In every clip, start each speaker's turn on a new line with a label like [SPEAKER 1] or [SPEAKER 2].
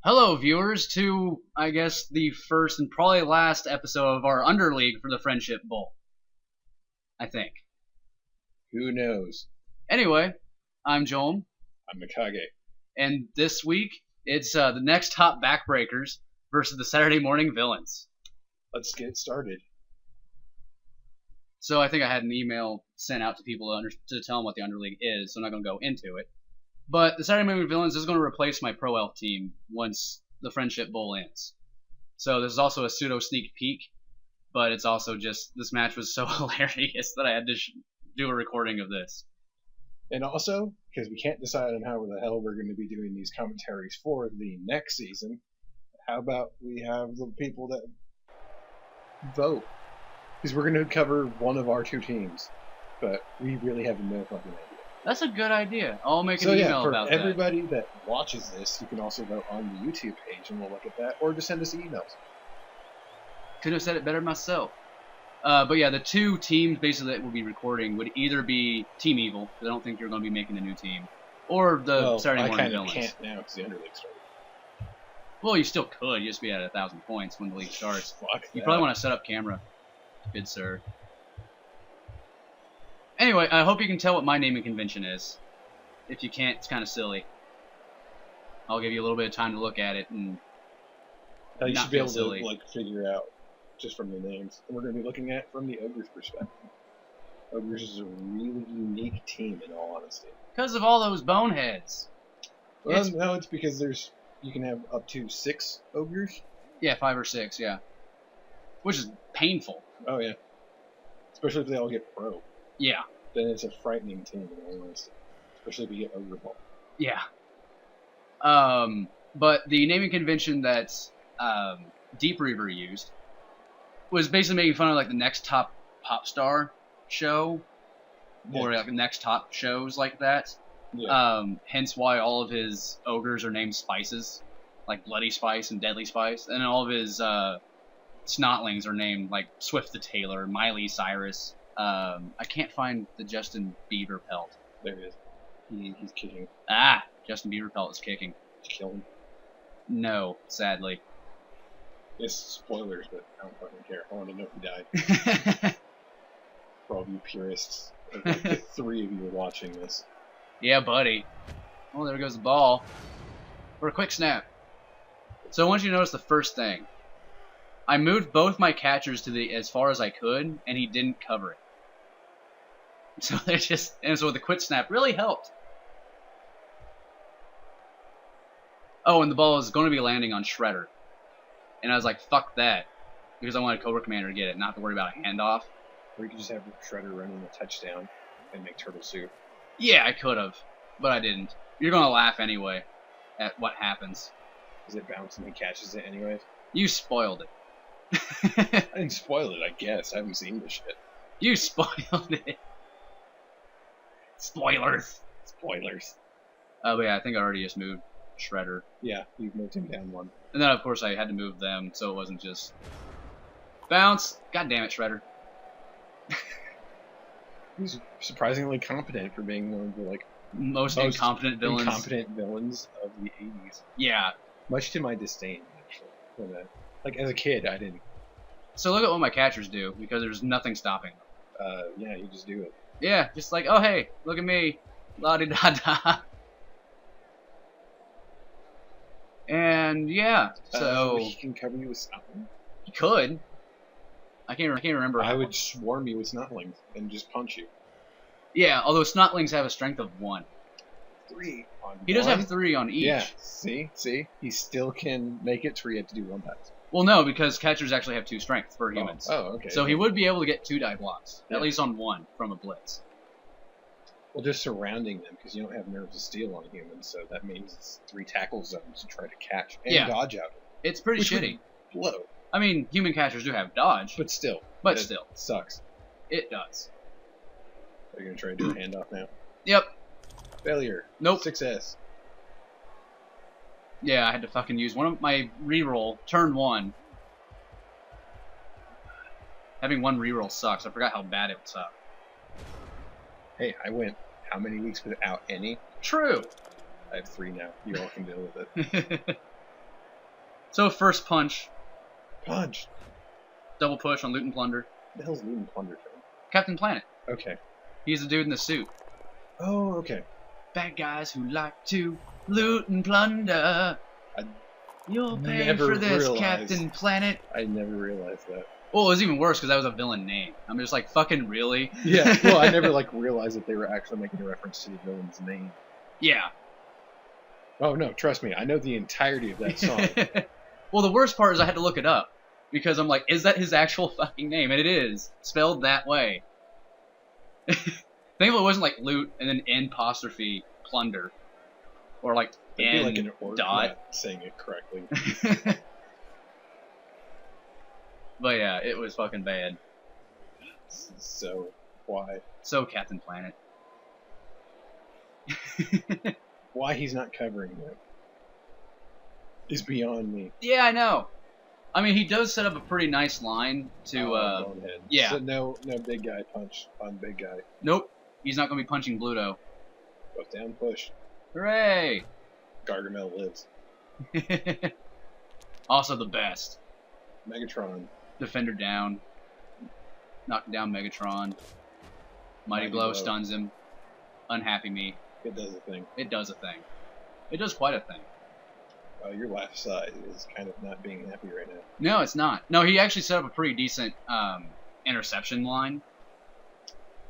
[SPEAKER 1] Hello, viewers, to, I guess, the first and probably last episode of our Underleague for the Friendship Bowl. I think.
[SPEAKER 2] Who knows?
[SPEAKER 1] Anyway, I'm Joel,
[SPEAKER 2] I'm Mikage.
[SPEAKER 1] and this week, it's the next top Backbreakers versus the Saturday Morning Villains.
[SPEAKER 2] Let's get started.
[SPEAKER 1] So I think I had an email sent out to people to tell them what the Underleague is, so I'm not going to go into it. But the Saturday Morning Villains is going to replace my Pro Elf team once the Friendship Bowl ends. So this is also a pseudo sneak peek, but it's also just this match was so hilarious that I had to do a recording of this.
[SPEAKER 2] And also, because we can't decide on how the hell we're going to be doing these commentaries for the next season, how about we have the people that vote? Because we're going to cover one of our two teams, but we really have no fucking idea.
[SPEAKER 1] That's a good idea. I'll make an email about that.
[SPEAKER 2] For everybody that watches this, you can also vote on the YouTube page, and we'll look at that, or just send us emails.
[SPEAKER 1] Couldn't have said it better myself. But yeah, the two teams basically that we'll be recording would either be Team Evil, because I don't think you're going to be making a new team, or the Saturday Morning Villains.
[SPEAKER 2] I can't now because the Underleague started.
[SPEAKER 1] Well, you still could. You just be at 1,000 points when the league starts.
[SPEAKER 2] Fuck
[SPEAKER 1] You
[SPEAKER 2] that.
[SPEAKER 1] probably want to set up camera, good sir. Anyway, I hope you can tell what my naming convention is. If you can't, it's kind of silly. I'll give you a little bit of time to look at it and
[SPEAKER 2] You
[SPEAKER 1] not
[SPEAKER 2] should be
[SPEAKER 1] feel
[SPEAKER 2] able
[SPEAKER 1] silly.
[SPEAKER 2] to figure out just from the names. And we're going to be looking at from the Ogre's perspective. Ogres is a really unique team, in all honesty.
[SPEAKER 1] Because of all those boneheads.
[SPEAKER 2] Well, no, it's because you can have up to 6 Ogres.
[SPEAKER 1] Yeah, 5 or 6, yeah. Which is painful.
[SPEAKER 2] Oh, yeah. Especially if they all get pro.
[SPEAKER 1] Yeah.
[SPEAKER 2] Then it's a frightening team, in all honesty. Especially if you get Ogre Ball.
[SPEAKER 1] Yeah. But the naming convention that Deep Reaver used was basically making fun of like the next top pop star show, or like the next top shows like that.
[SPEAKER 2] Yeah.
[SPEAKER 1] Hence why all of his ogres are named Spices, like Bloody Spice and Deadly Spice, and all of his snotlings are named like Swift the Tailor, Miley Cyrus. I can't find the Justin Bieber pelt.
[SPEAKER 2] There it is. He's kicking.
[SPEAKER 1] Ah, Justin Bieber pelt is kicking.
[SPEAKER 2] Kill him.
[SPEAKER 1] No, sadly.
[SPEAKER 2] It's spoilers, but I don't fucking care. I want to know who died. For all of you purists. Like the 3 of you are watching this.
[SPEAKER 1] Yeah, buddy. Oh, there goes the ball. For a quick snap. So I want you to notice the first thing. I moved both my catchers to as far as I could, and he didn't cover it. So so the quick snap really helped. Oh, and the ball is going to be landing on Shredder. And I was like, fuck that. Because I wanted Cobra Commander to get it, not have to worry about a handoff.
[SPEAKER 2] Or you could just have Shredder running a touchdown and make Turtle Soup.
[SPEAKER 1] Yeah, I could have, but I didn't. You're going to laugh anyway at what happens.
[SPEAKER 2] Does it bounce and he catches it anyways?
[SPEAKER 1] You spoiled it.
[SPEAKER 2] I didn't spoil it, I guess. I haven't seen this shit.
[SPEAKER 1] You spoiled it. Spoilers.
[SPEAKER 2] Spoilers.
[SPEAKER 1] But yeah, I think I already just moved Shredder.
[SPEAKER 2] Yeah, you've moved him down 1.
[SPEAKER 1] And then, of course, I had to move them, so it wasn't just bounce. God damn it, Shredder.
[SPEAKER 2] He's surprisingly competent for being one of the
[SPEAKER 1] Most incompetent villains.
[SPEAKER 2] Incompetent villains of the 80s.
[SPEAKER 1] Yeah.
[SPEAKER 2] Much to my disdain, actually. When, as a kid, I didn't.
[SPEAKER 1] So look at what my catchers do, because there's nothing stopping them.
[SPEAKER 2] Yeah, you just do it.
[SPEAKER 1] Yeah, just like, oh hey, look at me. La-di-da-da. And yeah, so
[SPEAKER 2] he can cover you with something.
[SPEAKER 1] he could. I can't remember.
[SPEAKER 2] I would swarm you with snotlings and just punch you.
[SPEAKER 1] Yeah, although snotlings have a strength of 1.
[SPEAKER 2] 3 on
[SPEAKER 1] He does
[SPEAKER 2] one?
[SPEAKER 1] have 3 on each.
[SPEAKER 2] Yeah, see? He still can make it to where you have to do 1 pass.
[SPEAKER 1] Well, no, because catchers actually have 2 strength for humans.
[SPEAKER 2] Oh, okay.
[SPEAKER 1] So he would be able to get 2 die blocks,
[SPEAKER 2] Yeah.
[SPEAKER 1] at least on 1 from a blitz.
[SPEAKER 2] Well, just surrounding them, because you don't have nerves of steel on humans, so that means it's 3 tackle zones to try to catch and dodge out.
[SPEAKER 1] It's pretty
[SPEAKER 2] Which
[SPEAKER 1] shitty.
[SPEAKER 2] Blow.
[SPEAKER 1] I mean, human catchers do have dodge,
[SPEAKER 2] But still.
[SPEAKER 1] but
[SPEAKER 2] it
[SPEAKER 1] still,
[SPEAKER 2] sucks.
[SPEAKER 1] it does.
[SPEAKER 2] Are you going to try to do a handoff now?
[SPEAKER 1] Yep.
[SPEAKER 2] Failure.
[SPEAKER 1] Nope.
[SPEAKER 2] Success.
[SPEAKER 1] Yeah, I had to fucking use one of my reroll, turn 1. Having 1 reroll sucks. I forgot how bad it would suck.
[SPEAKER 2] Hey, I went how many weeks without any?
[SPEAKER 1] True.
[SPEAKER 2] I have 3 now. You all can deal with it.
[SPEAKER 1] So first punch,
[SPEAKER 2] Punch.
[SPEAKER 1] double push on Loot and Plunder.
[SPEAKER 2] The hell's Loot and Plunder from?
[SPEAKER 1] Captain Planet.
[SPEAKER 2] Okay.
[SPEAKER 1] He's the dude in the suit.
[SPEAKER 2] Oh, okay.
[SPEAKER 1] Bad guys who like to loot and plunder.
[SPEAKER 2] I
[SPEAKER 1] You'll pay
[SPEAKER 2] never
[SPEAKER 1] for this,
[SPEAKER 2] realized-
[SPEAKER 1] Captain Planet.
[SPEAKER 2] I never realized that.
[SPEAKER 1] Well, it was even worse because that was a villain name. I'm just like, fucking really?
[SPEAKER 2] Yeah, well, I never like realized that they were actually making a reference to the villain's name.
[SPEAKER 1] Yeah.
[SPEAKER 2] Oh no, trust me, I know the entirety of that song.
[SPEAKER 1] Well, the worst part is I had to look it up because I'm like, is that his actual fucking name? And it is spelled that way. Thankfully, it wasn't like loot and then N apostrophe plunder, or like
[SPEAKER 2] It'd be
[SPEAKER 1] N
[SPEAKER 2] like an orc
[SPEAKER 1] dot.
[SPEAKER 2] not saying it correctly.
[SPEAKER 1] But yeah, it was fucking bad.
[SPEAKER 2] So why?
[SPEAKER 1] So Captain Planet.
[SPEAKER 2] Why he's not covering him is beyond me.
[SPEAKER 1] Yeah, I know. I mean, he does set up a pretty nice line to.
[SPEAKER 2] Bonehead.
[SPEAKER 1] Yeah.
[SPEAKER 2] So no big guy punch on big guy.
[SPEAKER 1] Nope, he's not gonna be punching Bluto.
[SPEAKER 2] Both down push.
[SPEAKER 1] Hooray!
[SPEAKER 2] Gargamel lives.
[SPEAKER 1] Also the best.
[SPEAKER 2] Megatron.
[SPEAKER 1] Defender down. Knocking down Megatron. Mighty Blow
[SPEAKER 2] Blow.
[SPEAKER 1] stuns him. Unhappy Me.
[SPEAKER 2] It does a thing.
[SPEAKER 1] It does a thing. It does quite a thing.
[SPEAKER 2] Your left side is kind of not being happy right now.
[SPEAKER 1] No, it's not. No, he actually set up a pretty decent interception line.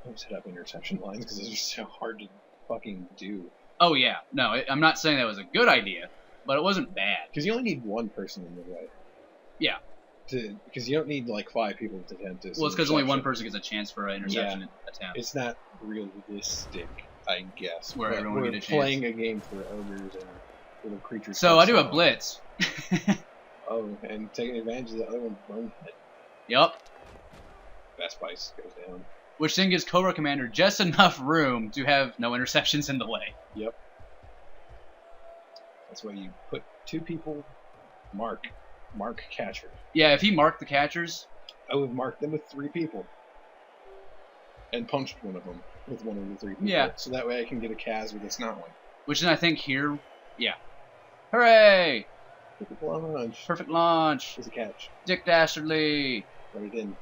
[SPEAKER 2] Don't set up interception lines because those are so hard to fucking do.
[SPEAKER 1] Oh yeah. No, I'm not saying that was a good idea, but it wasn't bad.
[SPEAKER 2] Because you only need one person in the way.
[SPEAKER 1] Yeah.
[SPEAKER 2] Because you don't need like 5 people to attempt this.
[SPEAKER 1] Well, it's because only one
[SPEAKER 2] interception.
[SPEAKER 1] person gets a chance for an interception attempt.
[SPEAKER 2] It's not realistic, I guess.
[SPEAKER 1] Where
[SPEAKER 2] but
[SPEAKER 1] everyone
[SPEAKER 2] we're
[SPEAKER 1] get a chance.
[SPEAKER 2] playing a game for ogres and little creatures.
[SPEAKER 1] So I do a
[SPEAKER 2] so-
[SPEAKER 1] blitz.
[SPEAKER 2] Oh, and taking advantage of the other one's bonehead.
[SPEAKER 1] Yup.
[SPEAKER 2] Fast Spice goes down.
[SPEAKER 1] Which then gives Cobra Commander just enough room to have no interceptions in the way.
[SPEAKER 2] Yep. That's why you put 2 people. Mark catcher.
[SPEAKER 1] Yeah, if he marked the catchers,
[SPEAKER 2] I would mark them with 3 people. And punched one of them with one of the 3 people.
[SPEAKER 1] Yeah.
[SPEAKER 2] So that way I can get a Kaz with a snot one.
[SPEAKER 1] which then I think here, yeah. Hooray!
[SPEAKER 2] Perfect launch.
[SPEAKER 1] Perfect launch.
[SPEAKER 2] There's a catch.
[SPEAKER 1] Dick Dastardly.
[SPEAKER 2] Right it in.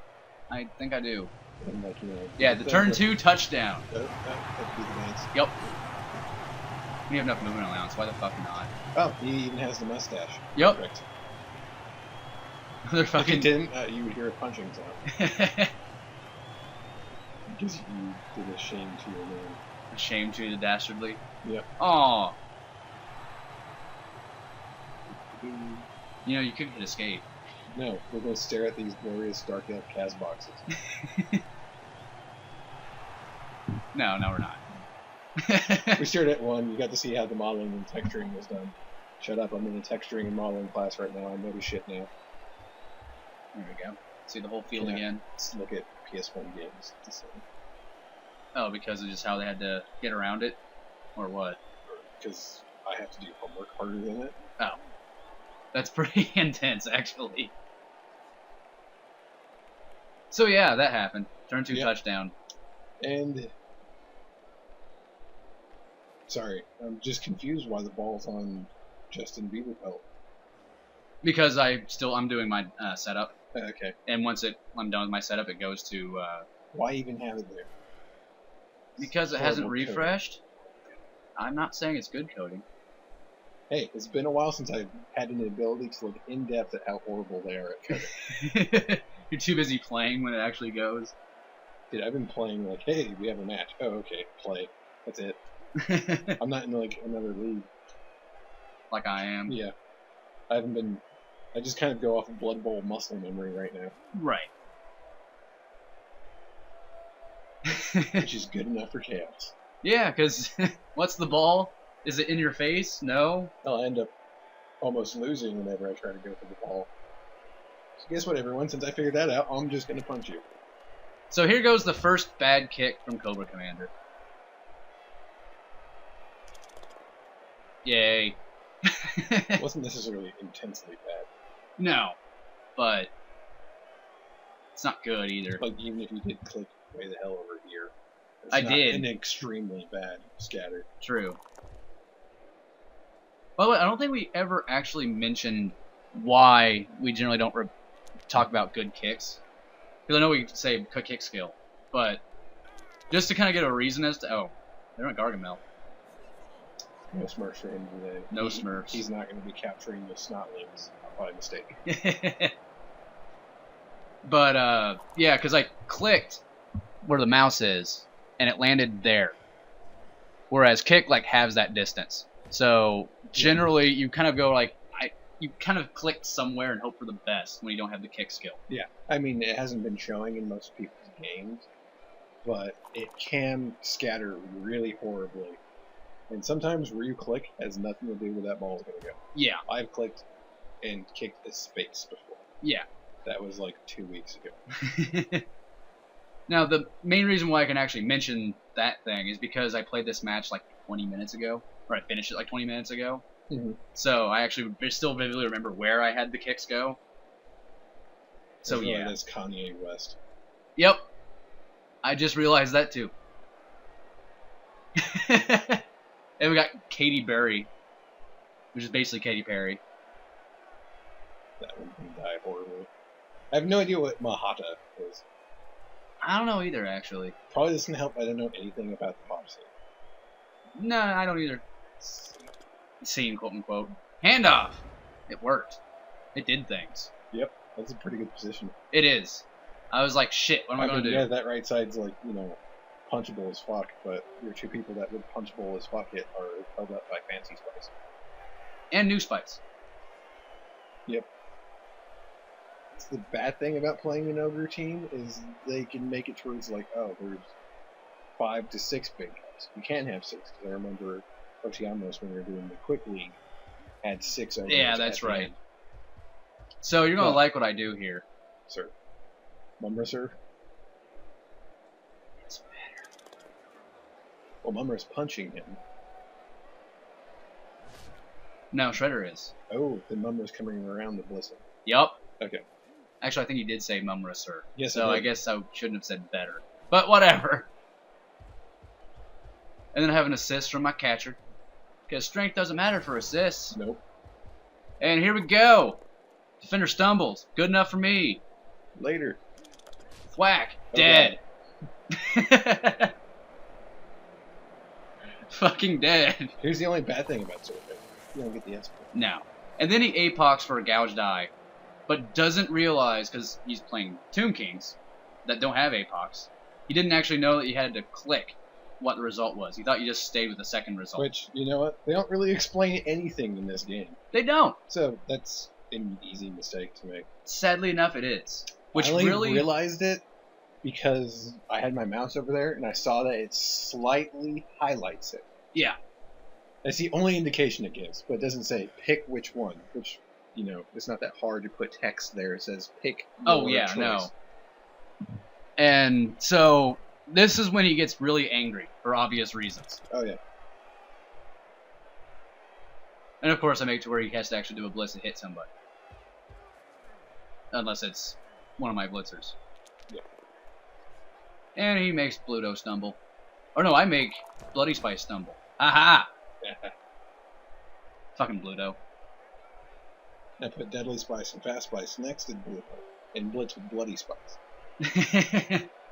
[SPEAKER 1] I think I do.
[SPEAKER 2] And like,
[SPEAKER 1] Yeah, the turn 2 touchdown.
[SPEAKER 2] That'd be the dance.
[SPEAKER 1] Yep. We have enough movement allowance. Why the fuck not?
[SPEAKER 2] Oh, he even has the mustache.
[SPEAKER 1] Yep.
[SPEAKER 2] Perfect.
[SPEAKER 1] They're
[SPEAKER 2] If he
[SPEAKER 1] fucking.
[SPEAKER 2] didn't, you would hear a punching sound. Because you did a shame to your man.
[SPEAKER 1] Shame to the Dastardly.
[SPEAKER 2] Yep.
[SPEAKER 1] Aw. You know, you could hit escape.
[SPEAKER 2] No, we're going to stare at these glorious Dark Elf Kaz boxes.
[SPEAKER 1] No, we're not.
[SPEAKER 2] We stared at one. You got to see how the modeling and texturing was done. Shut up, I'm in a texturing and modeling class right now. I know this shit now.
[SPEAKER 1] There we go. See the whole field
[SPEAKER 2] Yeah.
[SPEAKER 1] again.
[SPEAKER 2] Let's look at PS1 games. To see.
[SPEAKER 1] Oh, because of just how they had to get around it? Or what?
[SPEAKER 2] Because I have to do homework harder than it.
[SPEAKER 1] Oh. That's pretty intense, actually. So yeah, that happened. Turn 2
[SPEAKER 2] Yep.
[SPEAKER 1] touchdown.
[SPEAKER 2] And... Sorry, I'm just confused why the ball's on Justin Bieber belt.
[SPEAKER 1] Because I'm doing my setup.
[SPEAKER 2] Okay.
[SPEAKER 1] And once I'm done with my setup, it goes to...
[SPEAKER 2] Why even have it there?
[SPEAKER 1] because it
[SPEAKER 2] Horrible
[SPEAKER 1] hasn't
[SPEAKER 2] coding.
[SPEAKER 1] refreshed. I'm not saying it's good coding.
[SPEAKER 2] Hey, it's been a while since I've had an ability to look in depth at how horrible they are at coding.
[SPEAKER 1] You're too busy playing when it actually goes.
[SPEAKER 2] Dude, I've been playing like, hey, we have a match. Oh, okay, play. That's it. I'm not in like another league.
[SPEAKER 1] Like I am.
[SPEAKER 2] Yeah. I haven't been. I just kind of go off of Blood Bowl muscle memory right now,
[SPEAKER 1] Right.
[SPEAKER 2] which is good enough for chaos.
[SPEAKER 1] Yeah, because what's the ball? Is it in your face? No.
[SPEAKER 2] I'll end up almost losing whenever I try to go for the ball. So guess what, everyone? Since I figured that out, I'm just gonna punch you.
[SPEAKER 1] So here goes the first bad kick from Cobra Commander. Yay.
[SPEAKER 2] It wasn't necessarily intensely bad.
[SPEAKER 1] No, but it's not good either.
[SPEAKER 2] Like even if you did click way the hell over here, it's
[SPEAKER 1] I
[SPEAKER 2] not
[SPEAKER 1] did.
[SPEAKER 2] an extremely bad scatter.
[SPEAKER 1] True. By the way, I don't think we ever actually mentioned why we generally don't talk about good kicks. Because I know we say good kick skill, but just to kind of get a reason as to, oh, they're not Gargamel.
[SPEAKER 2] No Smurfs for him today.
[SPEAKER 1] No Smurfs.
[SPEAKER 2] He's not going to be capturing the Snotlings by mistake.
[SPEAKER 1] But, yeah, because I clicked where the mouse is, and it landed there. Whereas kick, like, halves that distance. So, generally, you kind of go, like, you kind of click somewhere and hope for the best when you don't have the kick skill.
[SPEAKER 2] Yeah. I mean, it hasn't been showing in most people's games, but it can scatter really horribly. And sometimes where you click has nothing to do with that ball's going to go.
[SPEAKER 1] Yeah.
[SPEAKER 2] I've clicked and kicked a space before.
[SPEAKER 1] Yeah.
[SPEAKER 2] That was like 2 weeks ago.
[SPEAKER 1] Now, the main reason why I can actually mention that thing is because I played this match like 20 minutes ago, or I finished it like 20 minutes ago.
[SPEAKER 2] Mm-hmm.
[SPEAKER 1] So I actually still vividly remember where I had the kicks go. So yeah.
[SPEAKER 2] That's Kanye West.
[SPEAKER 1] Yep. I just realized that too. And we got Katy Perry, which is basically Katy Perry.
[SPEAKER 2] That one can die horribly. I have no idea what Mahata is.
[SPEAKER 1] I don't know either, actually.
[SPEAKER 2] Probably doesn't help. I don't know anything about the pop scene.
[SPEAKER 1] No, I don't either. Scene, quote unquote. Handoff! It worked. It did things.
[SPEAKER 2] Yep, that's a pretty good position.
[SPEAKER 1] It is. I was like, shit, what am I going to do?
[SPEAKER 2] Yeah, that right side's like, punchable as fuck, but your two people that would punchable as fuck it are held up by fancy spice.
[SPEAKER 1] And new spice.
[SPEAKER 2] Yep. It's the bad thing about playing an ogre team is they can make it towards like, oh, there's 5 to 6 big guys. You can't have 6, because I remember Oceanos when we were doing the quick league had 6 ogres.
[SPEAKER 1] Yeah, that's right. So you're gonna like what I do here.
[SPEAKER 2] Sir. Mumra, sir?
[SPEAKER 1] It's better.
[SPEAKER 2] Well, Mumra's punching him.
[SPEAKER 1] No, Shredder is.
[SPEAKER 2] Oh, then Mumra's coming around the Blissum.
[SPEAKER 1] Yup.
[SPEAKER 2] Okay.
[SPEAKER 1] Actually, I think you did say Mumra, sir.
[SPEAKER 2] Yes,
[SPEAKER 1] so I guess I shouldn't have said better. But whatever. And then I have an assist from my catcher. Because strength doesn't matter for assists.
[SPEAKER 2] Nope.
[SPEAKER 1] And here we go. Defender stumbles. Good enough for me.
[SPEAKER 2] Later.
[SPEAKER 1] Whack. Dead. Fucking dead.
[SPEAKER 2] Here's the only bad thing about Swordfish. You don't get the SP.
[SPEAKER 1] No. And then he apox for a gouged eye. But doesn't realize, because he's playing Tomb Kings that don't have apox, he didn't actually know that you had to click what the result was. He thought you just stayed with the second result.
[SPEAKER 2] Which, you know what? They don't really explain anything in this game.
[SPEAKER 1] They don't.
[SPEAKER 2] So that's an easy mistake to make.
[SPEAKER 1] Sadly enough, it is. Which
[SPEAKER 2] I only
[SPEAKER 1] really
[SPEAKER 2] realized it because I had my mouse over there and I saw that it slightly highlights it.
[SPEAKER 1] Yeah.
[SPEAKER 2] That's the only indication it gives, but it doesn't say pick which one, which, it's not that hard to put text there. It says pick your choice.
[SPEAKER 1] No. And so this is when he gets really angry for obvious reasons.
[SPEAKER 2] Oh, yeah.
[SPEAKER 1] And of course I make it to where he has to actually do a blitz and hit somebody. Unless it's one of my blitzers.
[SPEAKER 2] Yeah.
[SPEAKER 1] And he makes Bluto stumble. Or no, I make Bloody Spice stumble. Aha! Fucking Bluto.
[SPEAKER 2] I put Deadly Spice and Fast Spice next to Bluto, and blitz with Bloody Spice.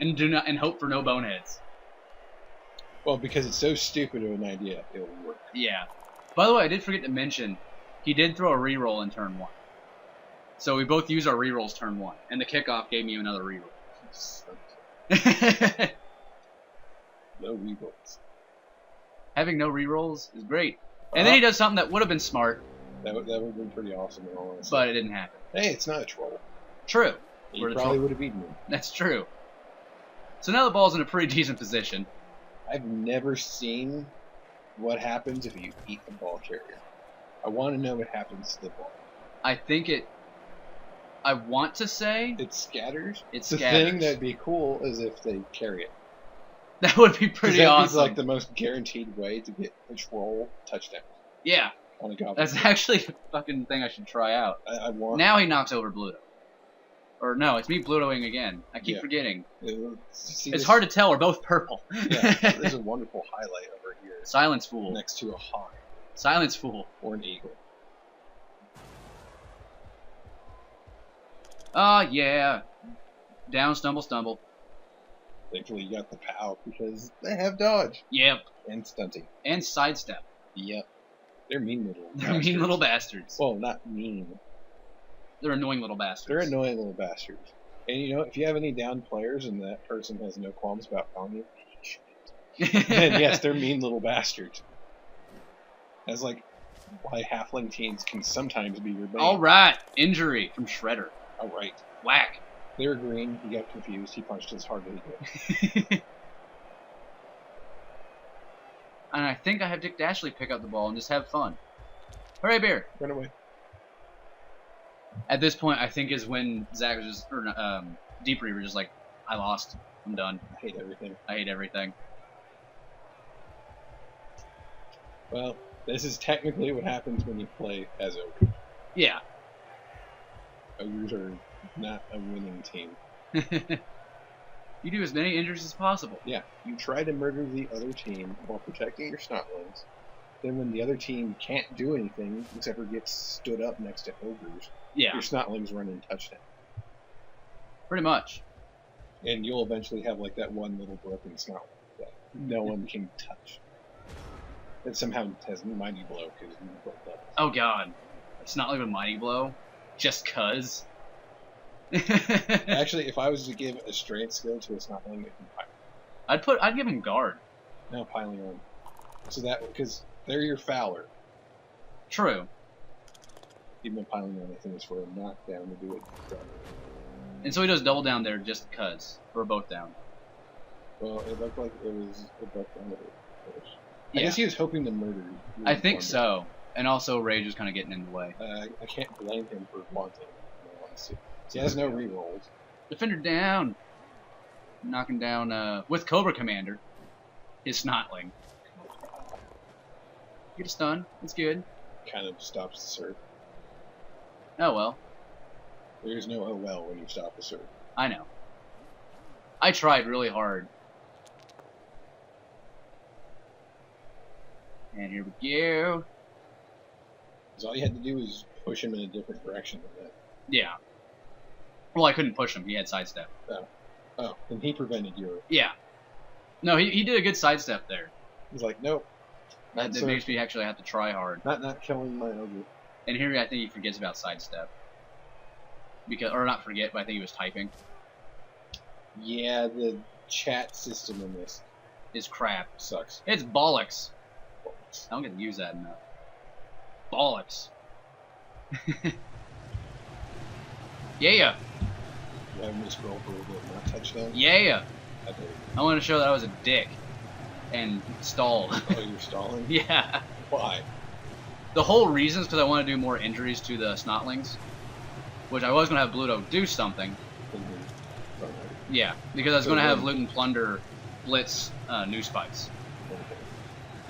[SPEAKER 1] and hope for no boneheads.
[SPEAKER 2] Well, because it's so stupid of an idea, it'll work.
[SPEAKER 1] Yeah. By the way, I did forget to mention, he did throw a reroll in turn 1. So we both used our rerolls turn 1, and the kickoff gave me another reroll.
[SPEAKER 2] No rerolls.
[SPEAKER 1] Having no rerolls is great. And then he does something that would have been smart.
[SPEAKER 2] That would have been pretty awesome in all honesty.
[SPEAKER 1] But it didn't happen.
[SPEAKER 2] Hey, it's not a troll.
[SPEAKER 1] True.
[SPEAKER 2] He probably would have beaten him.
[SPEAKER 1] That's true. So now the ball's in a pretty decent position.
[SPEAKER 2] I've never seen what happens if you eat the ball carrier. I want to know what happens to the ball.
[SPEAKER 1] I want to say
[SPEAKER 2] it scatters.
[SPEAKER 1] The
[SPEAKER 2] thing that'd be cool is if they carry it.
[SPEAKER 1] That would be pretty awesome.
[SPEAKER 2] That'd be like the most guaranteed way to get a troll touchdown.
[SPEAKER 1] Yeah.
[SPEAKER 2] On a goblin.
[SPEAKER 1] That's actually a fucking thing I should try out.
[SPEAKER 2] I want.
[SPEAKER 1] Now he knocks over Bluto. Or no, it's me Blutoing again. I keep forgetting. It's hard to tell. We're both purple.
[SPEAKER 2] Yeah, there's a wonderful highlight over here.
[SPEAKER 1] Silence Fool.
[SPEAKER 2] Next to a hawk.
[SPEAKER 1] Silence Fool.
[SPEAKER 2] Or an eagle.
[SPEAKER 1] Yeah. Down, stumble, stumble.
[SPEAKER 2] Thankfully, you got the POW because they have dodge
[SPEAKER 1] Yep.
[SPEAKER 2] and stunting.
[SPEAKER 1] And sidestep.
[SPEAKER 2] Yep. They're mean little
[SPEAKER 1] They're
[SPEAKER 2] bastards.
[SPEAKER 1] mean little bastards.
[SPEAKER 2] Well, not mean.
[SPEAKER 1] They're annoying little bastards.
[SPEAKER 2] They're annoying little bastards. And you know, if you have any down players and that person has no qualms about calling you, then yes, they're mean little bastards. That's like why halfling teams can sometimes be your bane.
[SPEAKER 1] Alright. Injury from Shredder.
[SPEAKER 2] Alright.
[SPEAKER 1] Whack.
[SPEAKER 2] They were green, he got confused, he punched as hard as he could.
[SPEAKER 1] And I think I have Dick Dashley pick up the ball and just have fun. Hooray, bear!
[SPEAKER 2] Run away.
[SPEAKER 1] At this point, I think is when Zach was just, or Deep Reaver just like, I lost. I'm done.
[SPEAKER 2] I hate everything.
[SPEAKER 1] I hate everything.
[SPEAKER 2] Well, this is technically what happens when you play as ogres.
[SPEAKER 1] Yeah.
[SPEAKER 2] Ogres are not a winning team.
[SPEAKER 1] You do as many injuries as possible.
[SPEAKER 2] Yeah, you try to murder the other team while protecting your snotlings. Then when the other team can't do anything except for get stood up next to ogres,
[SPEAKER 1] Yeah.
[SPEAKER 2] your snotlings run in touchdown.
[SPEAKER 1] Pretty much.
[SPEAKER 2] And you'll eventually have like that one little broken snotling that no one can touch. That somehow has mighty blow because you broke doubles.
[SPEAKER 1] Oh god. It's not like a mighty blow. Just cuz.
[SPEAKER 2] Actually, if I was to give a strength skill to a snotling, it'd be piling.
[SPEAKER 1] I'd give him guard.
[SPEAKER 2] No, piling on. So that, because they're your fowler.
[SPEAKER 1] True.
[SPEAKER 2] Even piling on, I think, is for a knockdown to do it.
[SPEAKER 1] And so he does double down there just cuz. We're both down.
[SPEAKER 2] Well, it looked like it was a buck down there. I
[SPEAKER 1] Yeah.
[SPEAKER 2] guess he was hoping to murder you.
[SPEAKER 1] I think so. And also Rage was kind of getting in the way.
[SPEAKER 2] I can't blame him for wanting. He has no rerolls.
[SPEAKER 1] Defender down. Knocking down with Cobra Commander. His snotling. Get a stun. That's good.
[SPEAKER 2] Kind of stops the surf.
[SPEAKER 1] Oh well.
[SPEAKER 2] There's no oh well when you stop the surf.
[SPEAKER 1] I know. I tried really hard. And here we go.
[SPEAKER 2] Because all you had to do was push him in a different direction than that.
[SPEAKER 1] Yeah. Well, I couldn't push him. He had sidestep.
[SPEAKER 2] Oh, and he prevented your...
[SPEAKER 1] Yeah. No, he did a good sidestep there.
[SPEAKER 2] He's like, nope.
[SPEAKER 1] That makes me actually have to try hard.
[SPEAKER 2] Not killing my ogre.
[SPEAKER 1] And here I think he forgets about sidestep. Or not forget, but I think he was typing.
[SPEAKER 2] Yeah, the chat system in this
[SPEAKER 1] Is crap.
[SPEAKER 2] sucks.
[SPEAKER 1] It's bollocks. I don't get to use that enough. Bollocks. Yeah.
[SPEAKER 2] You have me scroll for a little bit, not touchdown.
[SPEAKER 1] Yeah.
[SPEAKER 2] I did.
[SPEAKER 1] I want to show that I was a dick. And stalled.
[SPEAKER 2] Oh, you're stalling?
[SPEAKER 1] Yeah.
[SPEAKER 2] Why?
[SPEAKER 1] The whole reason is because I want to do more injuries to the snotlings. Which I was going to have Bluto do something. Yeah, because I was going to have Loot and Plunder blitz new spikes.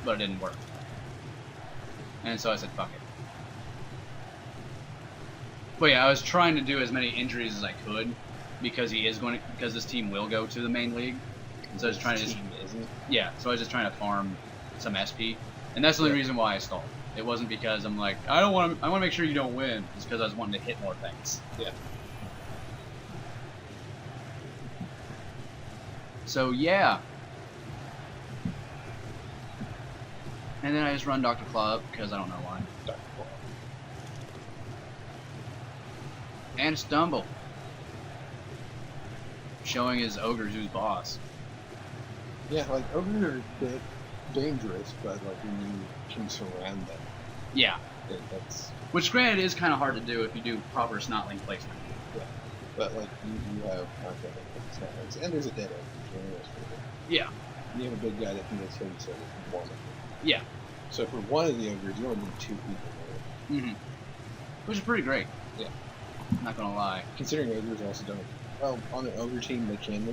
[SPEAKER 1] But it didn't work. And so I said, fuck it. But yeah, I was trying to do as many injuries as I could. Because because this team will go to the main league. And so I was trying to just... Yeah, so I was just trying to farm some SP. And that's the only reason why I stalled. It wasn't because I'm like, I want to make sure you don't win. It's because I was wanting to hit more things.
[SPEAKER 2] Yeah.
[SPEAKER 1] So yeah. And then I just run Dr. Claw up because I don't know why.
[SPEAKER 2] Dr. Claw.
[SPEAKER 1] And stumble. Showing his ogres who's boss.
[SPEAKER 2] Yeah, like ogres are a bit dangerous, but like when you can surround them,
[SPEAKER 1] Yeah.
[SPEAKER 2] that's...
[SPEAKER 1] Which granted is kind of hard to do if you do proper snotling placement.
[SPEAKER 2] Yeah. But like you have contact with the snotlings, and there's a dead end.
[SPEAKER 1] Yeah.
[SPEAKER 2] You have a big guy that can get hit, so one of them.
[SPEAKER 1] Yeah.
[SPEAKER 2] So for one of the ogres, you only need 2 people there.
[SPEAKER 1] Mm-hmm. Which is pretty great.
[SPEAKER 2] Yeah.
[SPEAKER 1] Not gonna lie.
[SPEAKER 2] Considering ogres also don't... Well, on an ogre team, they end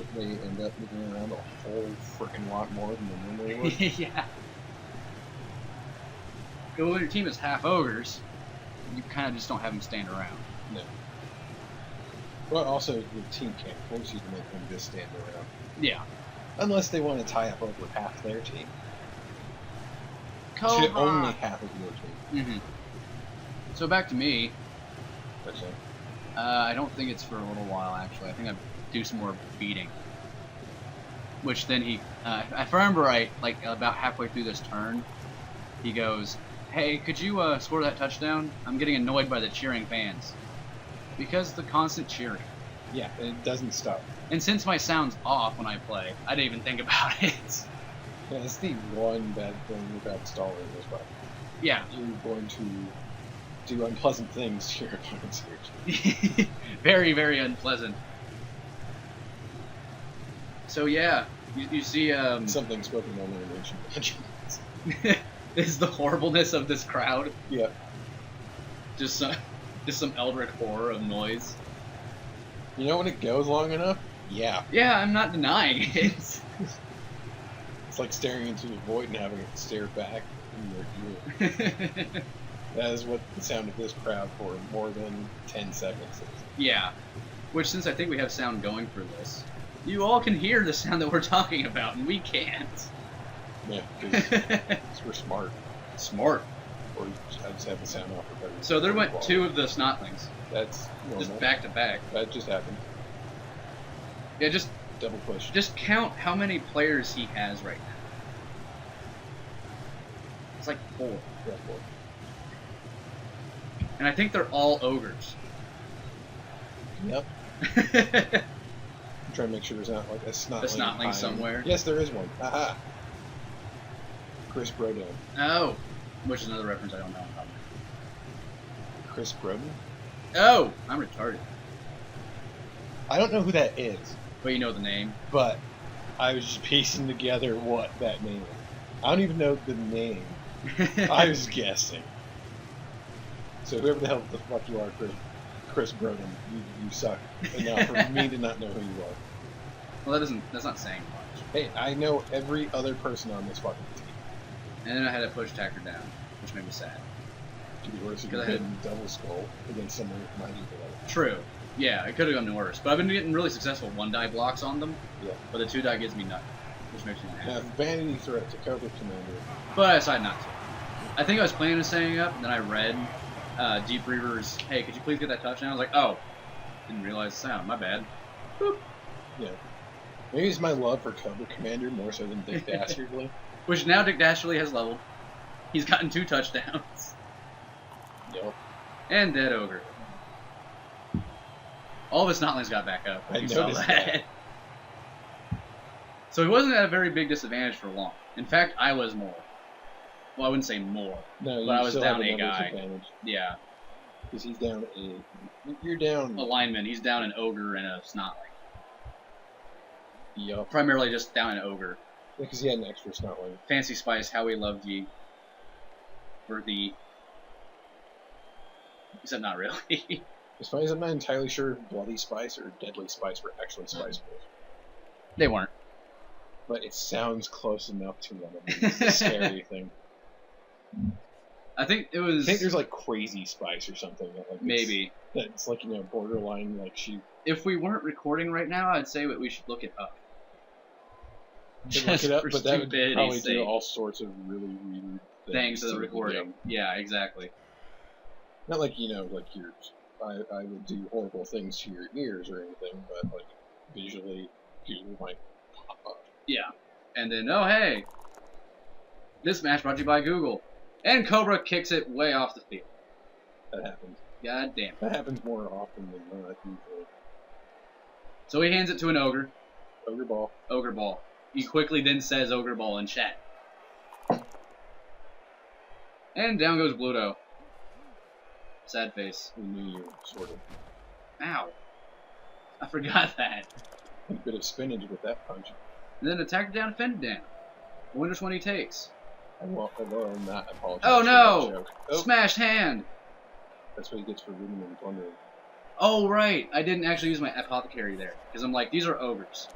[SPEAKER 2] up moving around a whole freaking lot more than they normally would.
[SPEAKER 1] Yeah. But when your team is half ogres, you kind of just don't have them stand around.
[SPEAKER 2] No. Well, also, the team can't force you to make them just stand around.
[SPEAKER 1] Yeah.
[SPEAKER 2] Unless they want to tie up over half their team.
[SPEAKER 1] Cobra.
[SPEAKER 2] To only half of your team.
[SPEAKER 1] Mm-hmm. So back to me.
[SPEAKER 2] That's it.
[SPEAKER 1] I don't think it's for a little while, actually. I think I do some more beating. Which then he, if I remember right, like about halfway through this turn, he goes, "Hey, could you score that touchdown? I'm getting annoyed by the cheering fans." Because the constant cheering.
[SPEAKER 2] Yeah, it doesn't stop.
[SPEAKER 1] And since my sound's off when I play, I didn't even think about it.
[SPEAKER 2] Yeah, that's the one bad thing about stalling as well.
[SPEAKER 1] Yeah.
[SPEAKER 2] You're going to do unpleasant things to your opponents.
[SPEAKER 1] Very, very unpleasant. So yeah, you see
[SPEAKER 2] Something spoken only in ancient legends.
[SPEAKER 1] is the horribleness of this crowd.
[SPEAKER 2] Yeah.
[SPEAKER 1] Just some eldritch horror of noise.
[SPEAKER 2] You know when it goes long enough? Yeah.
[SPEAKER 1] Yeah, I'm not denying it.
[SPEAKER 2] It's like staring into the void and having it stare back in your ear. That is what the sound of this crowd for more than 10 seconds is.
[SPEAKER 1] Yeah. Which, since I think we have sound going for this, you all can hear the sound that we're talking about, and we can't.
[SPEAKER 2] Yeah, because we're smart.
[SPEAKER 1] Smart.
[SPEAKER 2] Or I just have the sound off for better.
[SPEAKER 1] So there went
[SPEAKER 2] quality.
[SPEAKER 1] 2 of the snotlings.
[SPEAKER 2] That's normal.
[SPEAKER 1] Just back to back.
[SPEAKER 2] That just happened.
[SPEAKER 1] Yeah, just
[SPEAKER 2] Double push.
[SPEAKER 1] Just count how many players he has right now. It's like 4.
[SPEAKER 2] Yeah, 4.
[SPEAKER 1] And I think they're all ogres.
[SPEAKER 2] Yep. I'm trying to make sure there's not like a snotling
[SPEAKER 1] somewhere.
[SPEAKER 2] Yes, there is one. Aha. Chris Broden.
[SPEAKER 1] Oh, which is another reference I don't know.
[SPEAKER 2] Chris Broden?
[SPEAKER 1] Oh, I'm retarded.
[SPEAKER 2] I don't know who that is,
[SPEAKER 1] But you know the name.
[SPEAKER 2] but I was just piecing together what that name is. I don't even know the name. I was guessing. So whoever the hell the fuck you are, Chris Broden, you suck enough for me to not know who you are.
[SPEAKER 1] Well, that's not saying much.
[SPEAKER 2] Hey, I know every other person on this fucking team.
[SPEAKER 1] And then I had to push Tacker down, which made me sad.
[SPEAKER 2] To be worse, if you
[SPEAKER 1] Because I
[SPEAKER 2] hit
[SPEAKER 1] had-
[SPEAKER 2] double skull against someone with mighty blow.
[SPEAKER 1] True. Yeah, it could have gone worse. But I've been getting really successful 1-die blocks on them.
[SPEAKER 2] Yeah.
[SPEAKER 1] But the 2-die gives me nothing, which makes me
[SPEAKER 2] Now,
[SPEAKER 1] happy.
[SPEAKER 2] Vanity Threat to Cobra Commander.
[SPEAKER 1] But I decided not to. I think I was planning on setting it up, and then I read Deep Reaver's, "Hey, could you please get that touchdown?" I was like, oh, didn't realize the sound. My bad. Boop.
[SPEAKER 2] Yeah. Maybe it's my love for Cobra Commander more so than Dick Dastardly.
[SPEAKER 1] Which now Dick Dastardly has leveled. He's gotten 2 touchdowns.
[SPEAKER 2] Yep.
[SPEAKER 1] And Dead Ogre. All of his Snotlings got back up.
[SPEAKER 2] I
[SPEAKER 1] You saw
[SPEAKER 2] noticed that.
[SPEAKER 1] So he wasn't at a very big disadvantage for long. In fact, I was more. Well, I wouldn't say more.
[SPEAKER 2] No, you
[SPEAKER 1] But I was
[SPEAKER 2] still
[SPEAKER 1] down
[SPEAKER 2] have
[SPEAKER 1] a
[SPEAKER 2] numbers
[SPEAKER 1] guy.
[SPEAKER 2] advantage.
[SPEAKER 1] Yeah.
[SPEAKER 2] Because he's down a... You're down...
[SPEAKER 1] A lineman. He's down an Ogre and a Snotling.
[SPEAKER 2] Yup.
[SPEAKER 1] Primarily just down an Ogre.
[SPEAKER 2] Because he had an extra Snotling.
[SPEAKER 1] Fancy Spice, how we loved ye. For the... Except not really.
[SPEAKER 2] As funny as I'm not entirely sure if Bloody Spice or Deadly Spice were actually Spice Balls.
[SPEAKER 1] They weren't.
[SPEAKER 2] But it sounds close enough to one of them. It's the scary thing.
[SPEAKER 1] I think it
[SPEAKER 2] I
[SPEAKER 1] was...
[SPEAKER 2] think there's like Crazy Spice or something. That, like,
[SPEAKER 1] Maybe.
[SPEAKER 2] That's like, you know, borderline, like she...
[SPEAKER 1] If we weren't recording right now, I'd say that we should look it up.
[SPEAKER 2] could look it up,
[SPEAKER 1] for
[SPEAKER 2] but that would
[SPEAKER 1] stupidity's
[SPEAKER 2] probably do
[SPEAKER 1] sake.
[SPEAKER 2] all sorts of really weird
[SPEAKER 1] Things to the
[SPEAKER 2] the
[SPEAKER 1] recording.
[SPEAKER 2] video.
[SPEAKER 1] Yeah, exactly.
[SPEAKER 2] Not like, you know, like your... I would do horrible things to your ears or anything, but like visually might pop up.
[SPEAKER 1] Yeah. And then, oh hey! This match brought to you by Google. And Cobra kicks it way off the field.
[SPEAKER 2] That happens.
[SPEAKER 1] God damn it.
[SPEAKER 2] That happens more often than not usually.
[SPEAKER 1] So he hands it to an Ogre.
[SPEAKER 2] Ogre Ball.
[SPEAKER 1] Ogre Ball. He quickly then says Ogre Ball in chat. And down goes Bluto. Sad face.
[SPEAKER 2] We knew you, sort of.
[SPEAKER 1] Ow. I forgot that.
[SPEAKER 2] A bit of spinach with that punch.
[SPEAKER 1] And then attack down, fend down. I wonder which one he takes.
[SPEAKER 2] I will not apologize.
[SPEAKER 1] Oh,
[SPEAKER 2] for
[SPEAKER 1] no!
[SPEAKER 2] that joke. Oh,
[SPEAKER 1] Smashed hand!
[SPEAKER 2] that's what he gets for reading and blundering.
[SPEAKER 1] Oh, right. I didn't actually use my apothecary there. Because I'm like, these are ogres.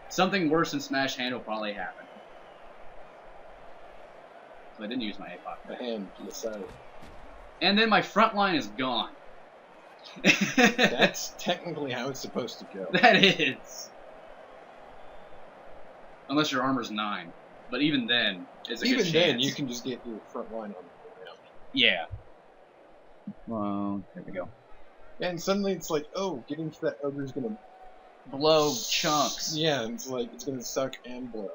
[SPEAKER 1] Something worse than smash hand will probably happen. So I didn't use my apothecary.
[SPEAKER 2] A hand to the side.
[SPEAKER 1] And then my front line is gone.
[SPEAKER 2] That's technically how it's supposed to go.
[SPEAKER 1] That is. Unless your armor's 9. But even then, it's a good
[SPEAKER 2] Even
[SPEAKER 1] chance.
[SPEAKER 2] then, you can just get your front line on the ground.
[SPEAKER 1] Yeah. Well, there we go.
[SPEAKER 2] And suddenly it's like, oh, getting to that ogre's gonna
[SPEAKER 1] Blow chunks.
[SPEAKER 2] Yeah, it's like it's gonna suck and blow.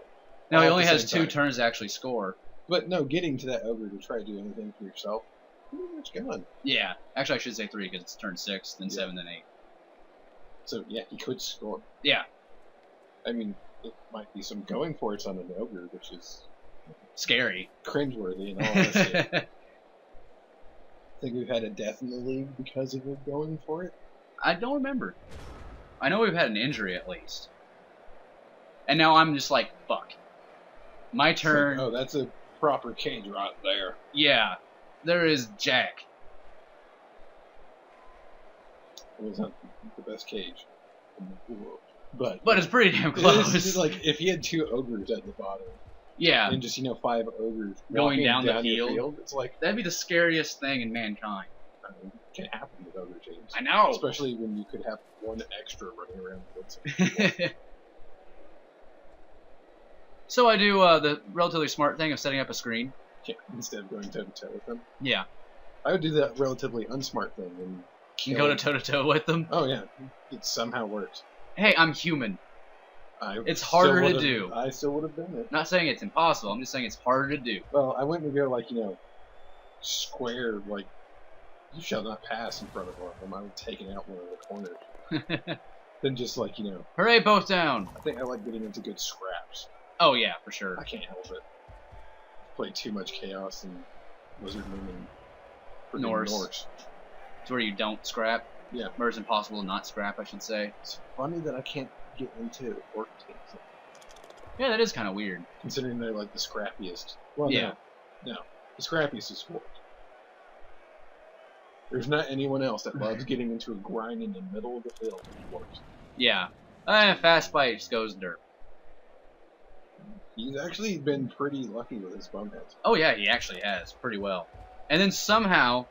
[SPEAKER 1] No,
[SPEAKER 2] all
[SPEAKER 1] he
[SPEAKER 2] at
[SPEAKER 1] only
[SPEAKER 2] the
[SPEAKER 1] has
[SPEAKER 2] same
[SPEAKER 1] 2
[SPEAKER 2] time.
[SPEAKER 1] turns to actually score.
[SPEAKER 2] But no, getting to that ogre to try to do anything for yourself, pretty much gone.
[SPEAKER 1] Yeah. Actually, I should say 3 because it's turn 6, then
[SPEAKER 2] Yeah.
[SPEAKER 1] 7, then 8.
[SPEAKER 2] So yeah, he could score.
[SPEAKER 1] Yeah.
[SPEAKER 2] I mean, it might be some going for it's on an ogre, which is
[SPEAKER 1] Scary.
[SPEAKER 2] cringeworthy in all honesty. I think we've had a death in the league because of it going for it.
[SPEAKER 1] I don't remember. I know we've had an injury at least. And now I'm just like, fuck. My
[SPEAKER 2] It's like,
[SPEAKER 1] turn.
[SPEAKER 2] oh, that's a proper cage right there.
[SPEAKER 1] Yeah. There is Jack.
[SPEAKER 2] It was not the best cage in the world. But
[SPEAKER 1] But it's pretty damn
[SPEAKER 2] it's
[SPEAKER 1] close.
[SPEAKER 2] like if he had 2 ogres at the bottom
[SPEAKER 1] Yeah.
[SPEAKER 2] and just 5 ogres
[SPEAKER 1] Going
[SPEAKER 2] walking
[SPEAKER 1] down the
[SPEAKER 2] your
[SPEAKER 1] field.
[SPEAKER 2] field, it's like
[SPEAKER 1] That'd be the scariest thing in mankind.
[SPEAKER 2] I mean, it can happen with ogre teams.
[SPEAKER 1] I know.
[SPEAKER 2] Especially when you could have 1 extra running around the woods.
[SPEAKER 1] So I do the relatively smart thing of setting up a screen.
[SPEAKER 2] Yeah, instead of going toe to toe with them.
[SPEAKER 1] Yeah.
[SPEAKER 2] I would do that relatively unsmart thing and
[SPEAKER 1] And go to toe to toe with them.
[SPEAKER 2] Oh yeah, it somehow works.
[SPEAKER 1] Hey, I'm human. It's
[SPEAKER 2] still
[SPEAKER 1] harder to
[SPEAKER 2] would've-
[SPEAKER 1] do.
[SPEAKER 2] I still would have done it.
[SPEAKER 1] Not saying it's impossible. I'm just saying it's harder to do.
[SPEAKER 2] Well, I wouldn't go like square like you shall not pass in front of one of them. I would take it out one of the corners. Then just like
[SPEAKER 1] Hooray, both down.
[SPEAKER 2] I think I like getting into good scraps.
[SPEAKER 1] Oh yeah, for sure.
[SPEAKER 2] I can't help it. Play too much chaos and Wizard Moon and freaking
[SPEAKER 1] Norse. It's where you don't scrap.
[SPEAKER 2] Yeah.
[SPEAKER 1] Or it's impossible to not scrap, I should say.
[SPEAKER 2] It's funny that I can't get into orc teams,
[SPEAKER 1] Yeah, that is kind of weird.
[SPEAKER 2] considering they're like the scrappiest. Well,
[SPEAKER 1] Yeah.
[SPEAKER 2] no, the scrappiest is orcs. There's not anyone else that loves getting into a grind in the middle of the field with orcs.
[SPEAKER 1] Yeah. Fast Bites goes dirt.
[SPEAKER 2] He's actually been pretty lucky with his boneheads.
[SPEAKER 1] Oh yeah, he actually has. Pretty well. And then somehow,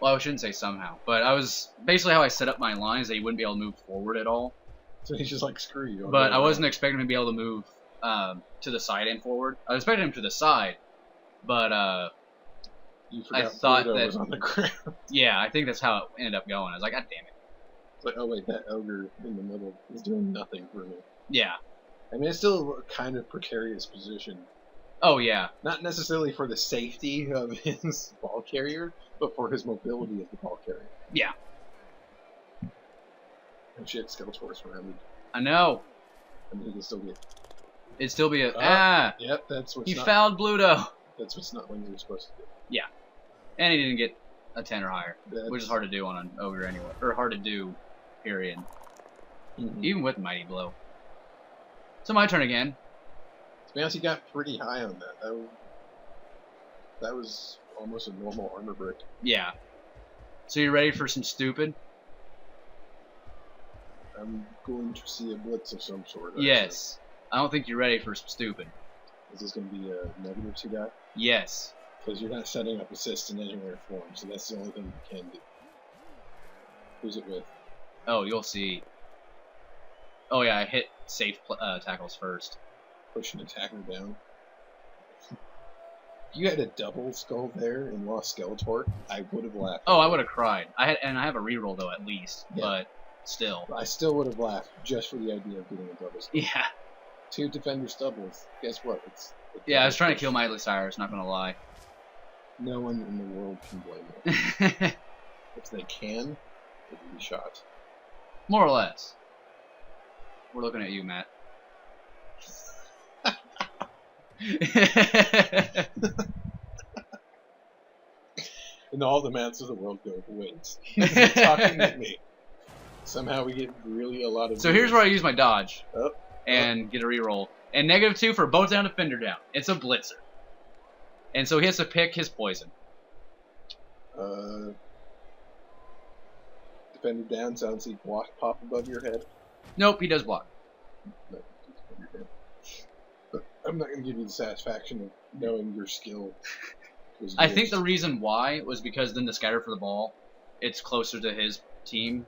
[SPEAKER 1] well, I shouldn't say somehow, but I was, basically how I set up my lines that he wouldn't be able to move forward at all.
[SPEAKER 2] So he's just like, screw you. I'll
[SPEAKER 1] But
[SPEAKER 2] go
[SPEAKER 1] I wasn't
[SPEAKER 2] around.
[SPEAKER 1] expecting him to be able to move to the side and forward. I was expecting him to the side, but
[SPEAKER 2] You forgot
[SPEAKER 1] I thought
[SPEAKER 2] Pluto
[SPEAKER 1] that-
[SPEAKER 2] was on the ground.
[SPEAKER 1] yeah, I think that's how it ended up going. I was like, God damn it.
[SPEAKER 2] It's like, oh wait, that ogre in the middle is doing nothing for me.
[SPEAKER 1] Yeah.
[SPEAKER 2] I mean, it's still a kind of precarious position.
[SPEAKER 1] Oh yeah.
[SPEAKER 2] Not necessarily for the safety of his ball carrier, but for his mobility as the ball carrier.
[SPEAKER 1] Yeah.
[SPEAKER 2] And shit, Skeletor surrounded.
[SPEAKER 1] I know.
[SPEAKER 2] I mean, he can still get.
[SPEAKER 1] It'd still be a
[SPEAKER 2] Yep, that's what's
[SPEAKER 1] he
[SPEAKER 2] not.
[SPEAKER 1] fouled Bluto.
[SPEAKER 2] That's what's not when you're supposed to do.
[SPEAKER 1] And he didn't get a 10 or higher,
[SPEAKER 2] That's,
[SPEAKER 1] which is hard to do on an ogre anyway, or hard to do, period.
[SPEAKER 2] Mhm.
[SPEAKER 1] Even with Mighty Blow. So my turn again.
[SPEAKER 2] To be honest, he got pretty high on that. That was almost a normal armor brick.
[SPEAKER 1] Yeah. So you ready for some stupid?
[SPEAKER 2] I'm going to see a blitz of some sort. actually.
[SPEAKER 1] Yes. I don't think you're ready for some stupid.
[SPEAKER 2] Is this going to be a -2 guy?
[SPEAKER 1] Yes.
[SPEAKER 2] Because you're not setting up assists in anywhere form, so that's the only thing you can do. Who's it with?
[SPEAKER 1] Oh, you'll see. Oh yeah, I hit safe tackles first.
[SPEAKER 2] Push an attacker down. If you had a double skull there and lost Skeletor, I would have laughed.
[SPEAKER 1] Oh, I would have cried. I have a reroll though at least,
[SPEAKER 2] Yeah.
[SPEAKER 1] but still.
[SPEAKER 2] I still would have laughed just for the idea of getting a double skull.
[SPEAKER 1] Yeah.
[SPEAKER 2] 2 defender stubbles. Guess what? It's
[SPEAKER 1] Yeah, I was trying to kill Miley Cyrus, not gonna lie.
[SPEAKER 2] No one in the world can blame it. If they can, they will be shot.
[SPEAKER 1] More or less. We're looking at you, Matt.
[SPEAKER 2] And all the mats of the world go wins. Talking at me. Somehow we get really a lot of.
[SPEAKER 1] So here's where I use my dodge
[SPEAKER 2] Oh.
[SPEAKER 1] and get a reroll. And -2 for both down, defender down. It's a blitzer. And so he has to pick his poison.
[SPEAKER 2] Defender down sounds like pop above your head.
[SPEAKER 1] Nope, he does block.
[SPEAKER 2] No, defender down. But I'm not going to give you the satisfaction of knowing your skill. was
[SPEAKER 1] I think
[SPEAKER 2] used.
[SPEAKER 1] the reason why was because then the scatter for the ball, it's closer to his team.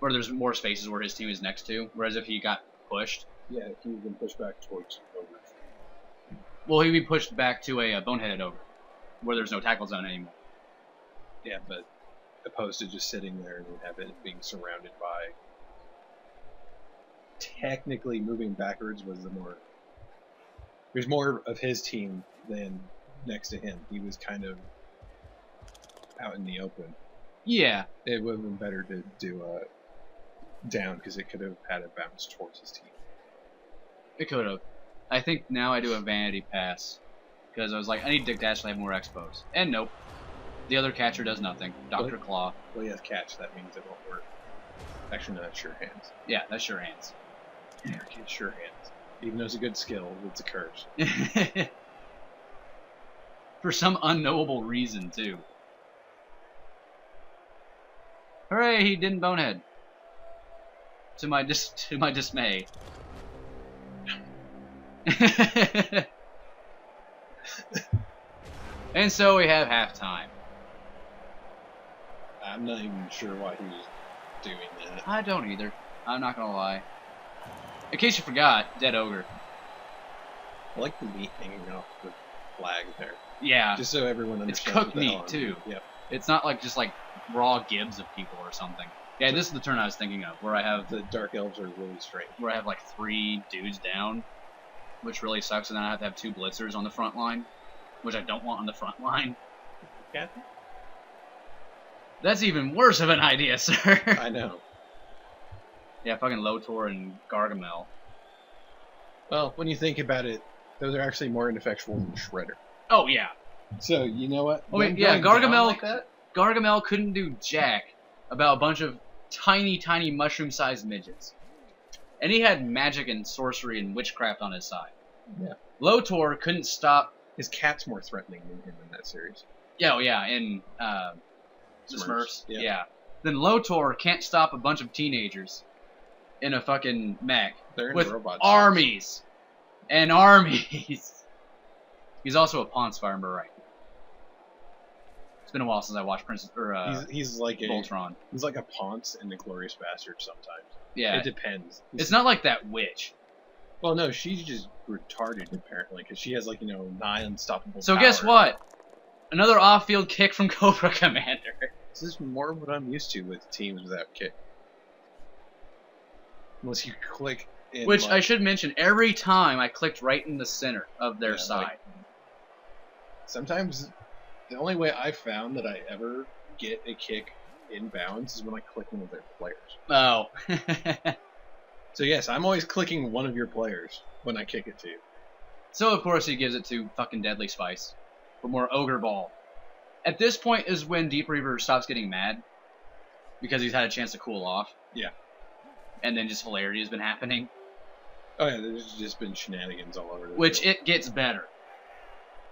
[SPEAKER 1] Or there's more spaces where his team is next to. Whereas if he got pushed,
[SPEAKER 2] Yeah, if you've been pushed back towards ogres.
[SPEAKER 1] well, he'd be pushed back to a boneheaded ogre, where there's no tackle zone anymore.
[SPEAKER 2] Yeah, but opposed to just sitting there and have it being surrounded by. Technically, moving backwards was the more. There's more of his team than next to him. He was kind of out in the open.
[SPEAKER 1] Yeah.
[SPEAKER 2] It would have been better to do a down because it could have had a bounce towards his team.
[SPEAKER 1] It could have. I think now I do a vanity pass because I was like, I need Dick Dash to have more expos. And nope. The other catcher does nothing. Dr. Claw.
[SPEAKER 2] Well, he has catch. That means it won't work. Actually, no, that's sure hands.
[SPEAKER 1] Yeah, that's sure hands.
[SPEAKER 2] Yeah, it's sure hands. Even though it's a good skill, it's a curse.
[SPEAKER 1] For some unknowable reason, too. Hooray, he didn't bonehead. To my dismay. And so we have halftime.
[SPEAKER 2] I'm not even sure why he was doing that.
[SPEAKER 1] I don't either. I'm not gonna lie. In case you forgot, Dead Ogre.
[SPEAKER 2] I like the meat hanging off the flag there.
[SPEAKER 1] Yeah.
[SPEAKER 2] Just so everyone
[SPEAKER 1] It's
[SPEAKER 2] understands.
[SPEAKER 1] cooked meat, too.
[SPEAKER 2] Yep.
[SPEAKER 1] It's not like just like raw gibs of people or something. Yeah, this is the turn I was thinking of, where I have
[SPEAKER 2] The Dark Elves are really strange.
[SPEAKER 1] where I have like 3 dudes down, which really sucks, and then I have to have 2 blitzers on the front line, which I don't want on the front line.
[SPEAKER 2] Yeah.
[SPEAKER 1] That's even worse of an idea, sir.
[SPEAKER 2] I know.
[SPEAKER 1] Yeah, fucking Lotor and Gargamel.
[SPEAKER 2] Well, when you think about it, those are actually more ineffectual than Shredder.
[SPEAKER 1] Oh yeah.
[SPEAKER 2] So, you know what?
[SPEAKER 1] Oh, wait,
[SPEAKER 2] Them
[SPEAKER 1] yeah,
[SPEAKER 2] going down
[SPEAKER 1] Gargamel-
[SPEAKER 2] like that?
[SPEAKER 1] Gargamel couldn't do jack about a bunch of tiny, tiny mushroom-sized midgets. And he had magic and sorcery and witchcraft on his side.
[SPEAKER 2] Yeah.
[SPEAKER 1] Lotor couldn't stop...
[SPEAKER 2] His cat's more threatening than him in that series.
[SPEAKER 1] Yeah, oh yeah, in the Smurfs.
[SPEAKER 2] Yeah.
[SPEAKER 1] Yeah. Then Lotor can't stop a bunch of teenagers in a fucking mech
[SPEAKER 2] They're in
[SPEAKER 1] with
[SPEAKER 2] robot
[SPEAKER 1] armies and armies. He's also a pawn, if I remember right. It's been a while since I watched Princess or
[SPEAKER 2] He's like a
[SPEAKER 1] Voltron.
[SPEAKER 2] He's like a Ponce in the Glorious Bastard sometimes.
[SPEAKER 1] Yeah,
[SPEAKER 2] It depends.
[SPEAKER 1] it's not like that witch.
[SPEAKER 2] Well, no, she's just retarded apparently because she has like nigh unstoppable.
[SPEAKER 1] So
[SPEAKER 2] power.
[SPEAKER 1] guess what? Another off-field kick from Cobra Commander.
[SPEAKER 2] This is more of what I'm used to with teams without kick. Unless you click. In,
[SPEAKER 1] Which
[SPEAKER 2] like,
[SPEAKER 1] I should mention, every time I clicked right in the center of their side.
[SPEAKER 2] like, sometimes the only way I found that I ever get a kick in bounds is when I click one of their players.
[SPEAKER 1] Oh.
[SPEAKER 2] So yes, I'm always clicking one of your players when I kick it to you.
[SPEAKER 1] So of course he gives it to fucking Deadly Spice for more Ogre Ball. At this point is when Deep Reaver stops getting mad because he's had a chance to cool off.
[SPEAKER 2] Yeah.
[SPEAKER 1] And then just hilarity has been happening,
[SPEAKER 2] Oh yeah, there's just been shenanigans all over the
[SPEAKER 1] which
[SPEAKER 2] field.
[SPEAKER 1] it gets better.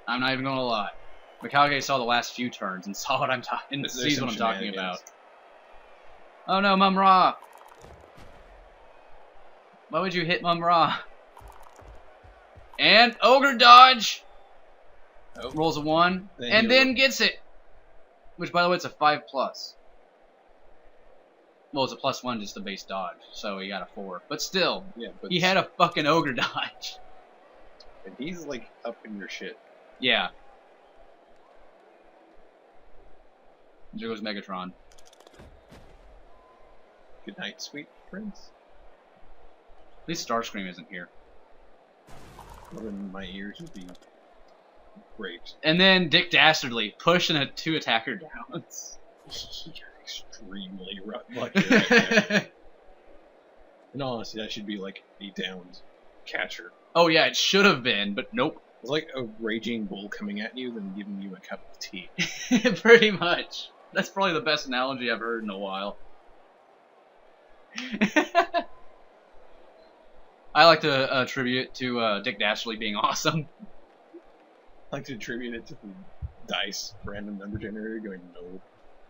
[SPEAKER 1] I'm not even gonna lie. Mikage saw the last few turns and saw what I'm talking.
[SPEAKER 2] There's
[SPEAKER 1] Sees
[SPEAKER 2] some
[SPEAKER 1] what I'm talking
[SPEAKER 2] shenanigans.
[SPEAKER 1] about. Oh no, Mum Ra! Why would you hit Mum Ra? And Ogre Dodge!
[SPEAKER 2] Oh.
[SPEAKER 1] Rolls a 1,
[SPEAKER 2] Then
[SPEAKER 1] and
[SPEAKER 2] you-
[SPEAKER 1] then gets it! Which, by the way, it's a 5+. Well, it's a +1 just a base dodge, so he got a 4. But still,
[SPEAKER 2] Yeah, but
[SPEAKER 1] he had a fucking Ogre Dodge.
[SPEAKER 2] and he's like up in your shit.
[SPEAKER 1] Yeah. There goes Megatron.
[SPEAKER 2] Good night, sweet prince.
[SPEAKER 1] At least Starscream isn't here.
[SPEAKER 2] Well, then my ears would be raped.
[SPEAKER 1] And then Dick Dastardly pushing a 2-attacker down.
[SPEAKER 2] He got extremely lucky right there. In all honesty, that should be like a downed catcher.
[SPEAKER 1] Oh yeah, it should have been, but nope.
[SPEAKER 2] It's like a raging bull coming at you, then giving you a cup of tea.
[SPEAKER 1] Pretty much. That's probably the best analogy I've heard in a while. I like to attribute to Dick Dastardly being awesome.
[SPEAKER 2] I like to attribute it to the dice random number generator going, no,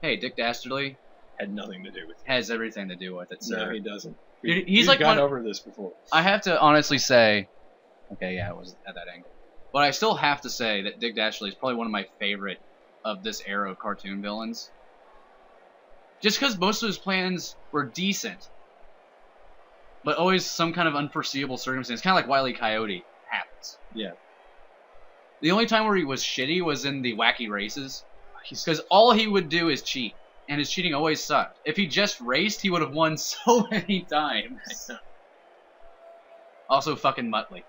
[SPEAKER 1] Hey, Dick Dastardly
[SPEAKER 2] had nothing to do with it.
[SPEAKER 1] has everything to do with it, sir.
[SPEAKER 2] No, he doesn't.
[SPEAKER 1] He's
[SPEAKER 2] We've
[SPEAKER 1] like
[SPEAKER 2] gone
[SPEAKER 1] one-
[SPEAKER 2] over this before.
[SPEAKER 1] I have to honestly say, okay, yeah, it was at that angle. But I still have to say that Dick Dastardly is probably one of my favorite of this era of cartoon villains. Just because most of his plans were decent, but always some kind of unforeseeable circumstance, kind of like Wile E. Coyote happens.
[SPEAKER 2] Yeah.
[SPEAKER 1] The only time where he was shitty was in the Wacky Races. Because all he would do is cheat, and his cheating always sucked. If he just raced, he would have won so many times. Also, fucking Muttley.